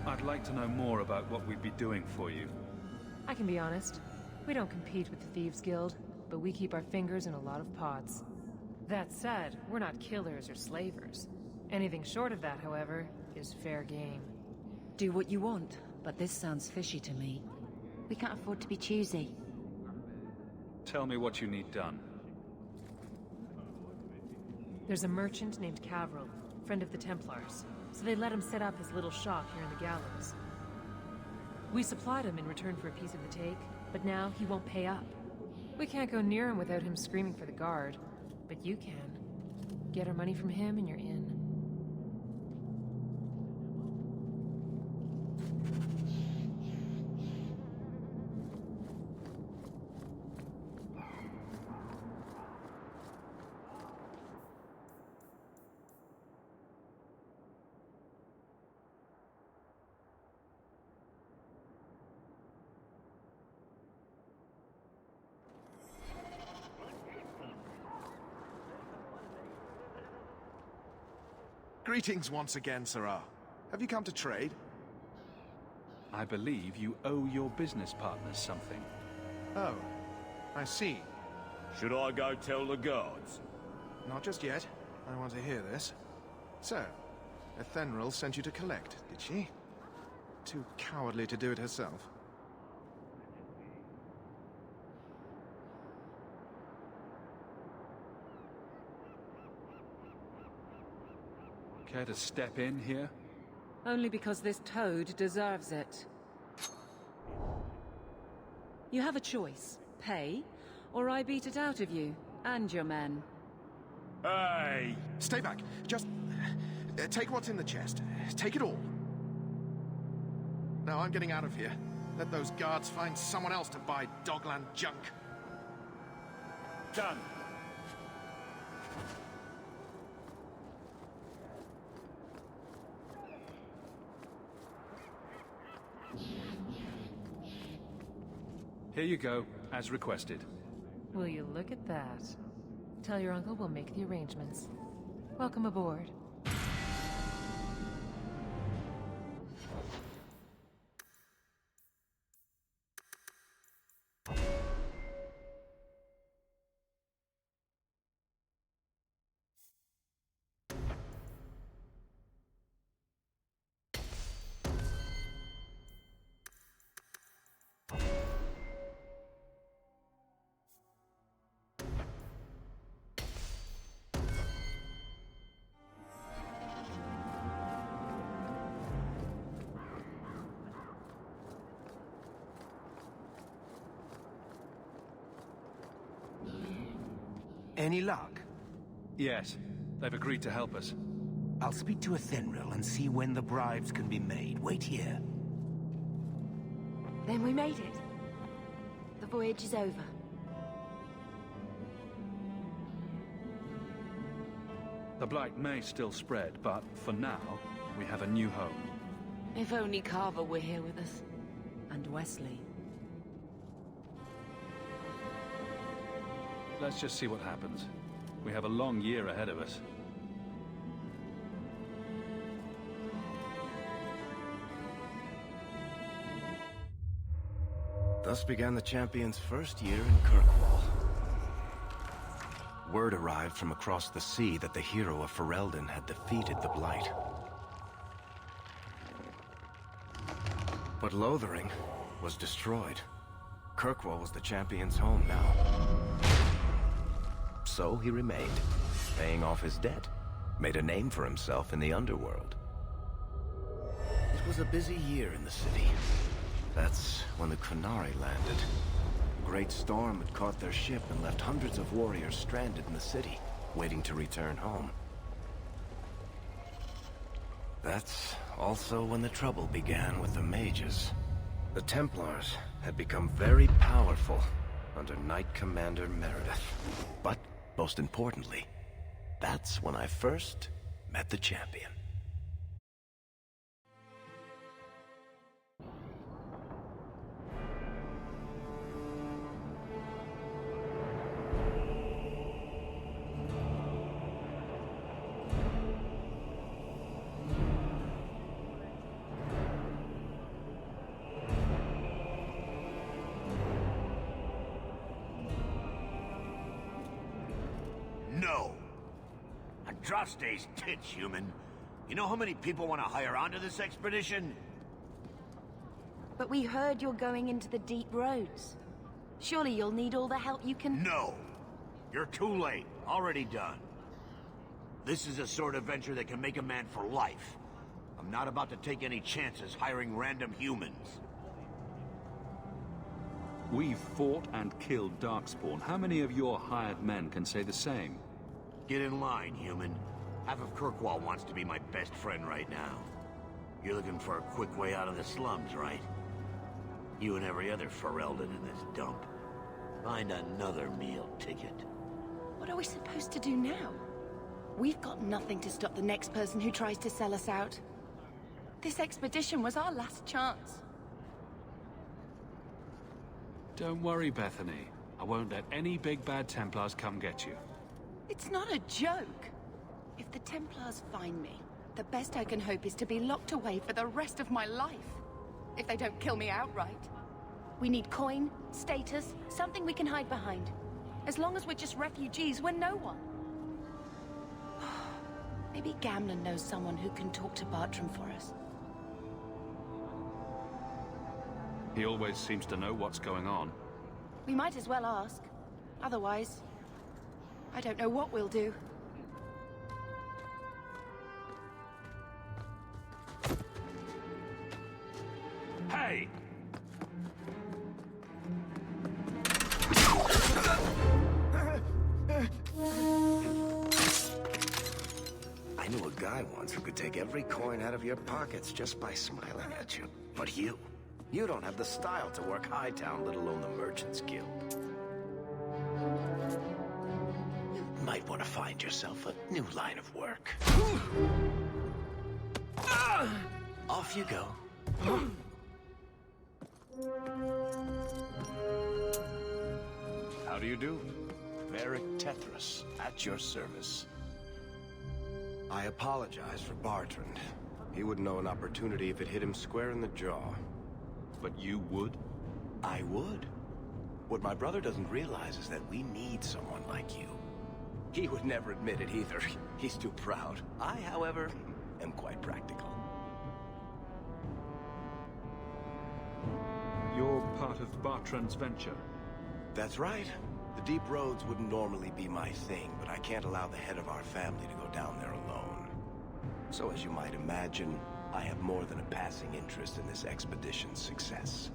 I'd like to know more about what we'd be doing for you. I can be honest. We don't compete with the Thieves Guild, but we keep our fingers in a lot of pots. That said, we're not killers or slavers. Anything short of that, however, is fair game. Do what you want, but this sounds fishy to me. We can't afford to be choosy. Tell me what you need done. There's a merchant named Cavril, friend of the Templars, so they let him set up his little shop here in the gallows. We supplied him in return for a piece of the take, but now he won't pay up. We can't go near him without him screaming for the guard, but you can. Get our money from him and you're in. Greetings once again, Sirrah. Have you come to trade? I believe you owe your business partners something. Oh, I see. Should I go tell the guards? Not just yet. I want to hear this. So, Athenril sent you to collect, did she? Too cowardly to do it herself. Care to step in here? Only because this toad deserves it. You have a choice. Pay, or I beat it out of you, and your men. Hey! Stay back. Just... take what's in the chest. Take it all. Now I'm getting out of here. Let those guards find someone else to buy Dogland junk. Done. Here you go, as requested. Will you look at that? Tell your uncle we'll make the arrangements. Welcome aboard. Any luck? Yes. They've agreed to help us. I'll speak to Athenril and see when the bribes can be made. Wait here. Then we made it. The voyage is over. The Blight may still spread, but for now, we have a new home. If only Carver were here with us. And Wesley. Let's just see what happens. We have a long year ahead of us. Thus began the Champion's first year in Kirkwall. Word arrived from across the sea that the hero of Ferelden had defeated the Blight. But Lothering was destroyed. Kirkwall was the Champion's home now. So he remained, paying off his debt, made a name for himself in the underworld. It was a busy year in the city. That's when the Qunari landed. A great storm had caught their ship and left hundreds of warriors stranded in the city, waiting to return home. That's also when the trouble began with the mages. The Templars had become very powerful under Knight Commander Meredith. But, most importantly, that's when I first met the Champion. No. Andraste's tits, human. You know how many people want to hire onto this expedition? But we heard you're going into the deep roads. Surely you'll need all the help you can... No. You're too late. Already done. This is a sort of venture that can make a man for life. I'm not about to take any chances hiring random humans. We've fought and killed Darkspawn. How many of your hired men can say the same? Get in line, human. Half of Kirkwall wants to be my best friend right now. You're looking for a quick way out of the slums, right? You and every other Ferelden in this dump. Find another meal ticket. What are we supposed to do now? We've got nothing to stop the next person who tries to sell us out. This expedition was our last chance. Don't worry, Bethany. I won't let any big bad Templars come get you. It's not a joke. If the Templars find me, the best I can hope is to be locked away for the rest of my life. If they don't kill me outright. We need coin, status, something we can hide behind. As long as we're just refugees, we're no one. Maybe Gamlen knows someone who can talk to Bartram for us. He always seems to know what's going on. We might as well ask. Otherwise, I don't know what we'll do. Hey! I knew a guy once who could take every coin out of your pockets just by smiling at you. But you don't have the style to work Hightown, let alone the Merchants Guild. You might want to find yourself a new line of work. Off you go. How do you do? Varric Tethras, at your service. I apologize for Bartrand. He wouldn't know an opportunity if it hit him square in the jaw. But you would? I would. What my brother doesn't realize is that we need someone like you. He would never admit it either. He's too proud. I, however, am quite practical. You're part of Bartrand's venture. That's right. The deep roads wouldn't normally be my thing, but I can't allow the head of our family to go down there alone. So as you might imagine, I have more than a passing interest in this expedition's success.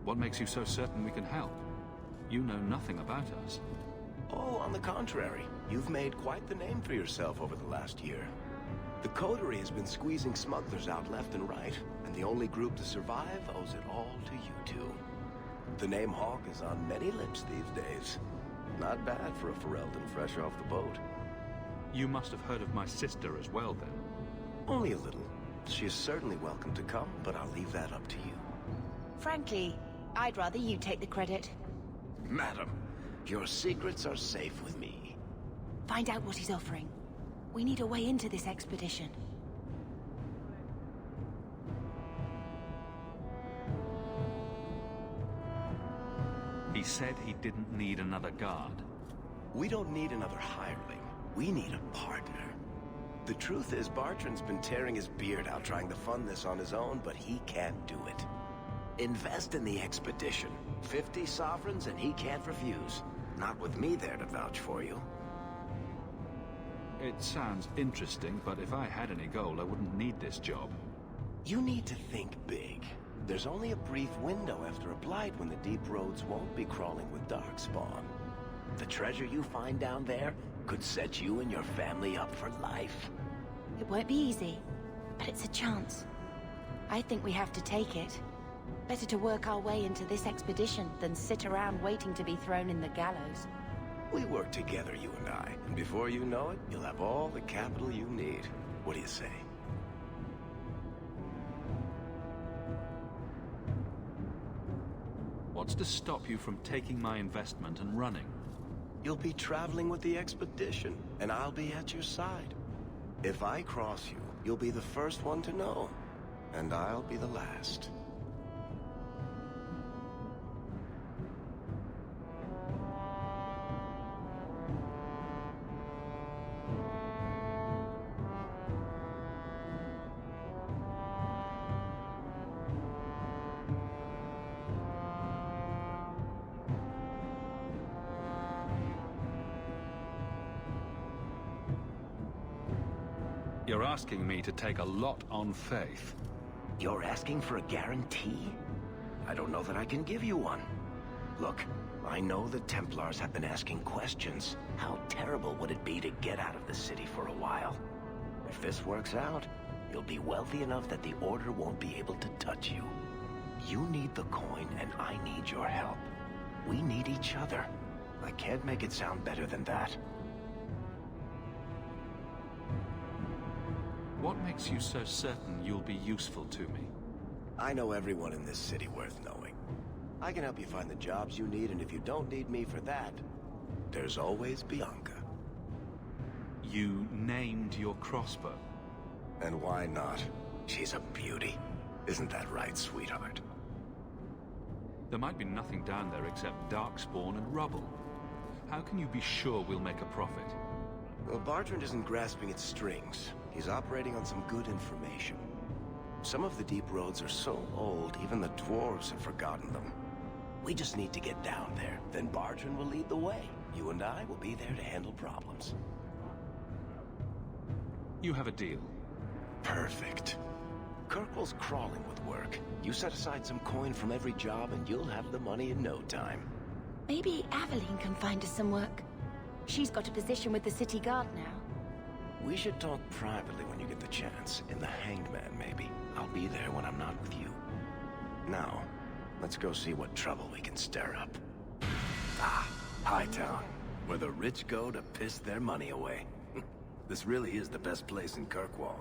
What makes you so certain we can help? You know nothing about us. Oh, on the contrary. You've made quite the name for yourself over the last year. The Coterie has been squeezing smugglers out left and right, and the only group to survive owes it all to you two. The name Hawke is on many lips these days. Not bad for a Ferelden fresh off the boat. You must have heard of my sister as well, then. Only a little. She is certainly welcome to come, but I'll leave that up to you. Frankly, I'd rather you take the credit. Madam, your secrets are safe with me. Find out what he's offering. We need a way into this expedition. He said he didn't need another guard. We don't need another hireling. We need a partner. The truth is, Bartrand's been tearing his beard out trying to fund this on his own, but he can't do it. Invest in the expedition. 50 sovereigns and he can't refuse. Not with me there to vouch for you. It sounds interesting, but if I had any gold, I wouldn't need this job. You need to think big. There's only a brief window after a blight when the deep roads won't be crawling with darkspawn. The treasure you find down there could set you and your family up for life. It won't be easy, but it's a chance. I think we have to take it. Better to work our way into this expedition than sit around waiting to be thrown in the gallows. We work together, you and I, and before you know it, you'll have all the capital you need. What do you say? What's to stop you from taking my investment and running? You'll be traveling with the expedition, and I'll be at your side. If I cross you, you'll be the first one to know, and I'll be the last. You're asking me to take a lot on faith. You're asking for a guarantee? I don't know that I can give you one. Look, I know the Templars have been asking questions. How terrible would it be to get out of the city for a while? If this works out, you'll be wealthy enough that the Order won't be able to touch you. You need the coin, and I need your help. We need each other. I can't make it sound better than that. What makes you so certain you'll be useful to me? I know everyone in this city worth knowing. I can help you find the jobs you need, and if you don't need me for that, there's always Bianca. You named your crossbow. And why not? She's a beauty. Isn't that right, sweetheart? There might be nothing down there except darkspawn and rubble. How can you be sure we'll make a profit? Well, Bartrand isn't grasping at strings. He's operating on some good information. Some of the deep roads are so old, even the dwarves have forgotten them. We just need to get down there. Then Bartrand will lead the way. You and I will be there to handle problems. You have a deal. Perfect. Kirkwall's crawling with work. You set aside some coin from every job and you'll have the money in no time. Maybe Aveline can find us some work. She's got a position with the city guard now. We should talk privately when you get the chance. In the Hanged Man, maybe. I'll be there when I'm not with you. Now, let's go see what trouble we can stir up. Ah, Hightown, where the rich go to piss their money away. This really is the best place in Kirkwall.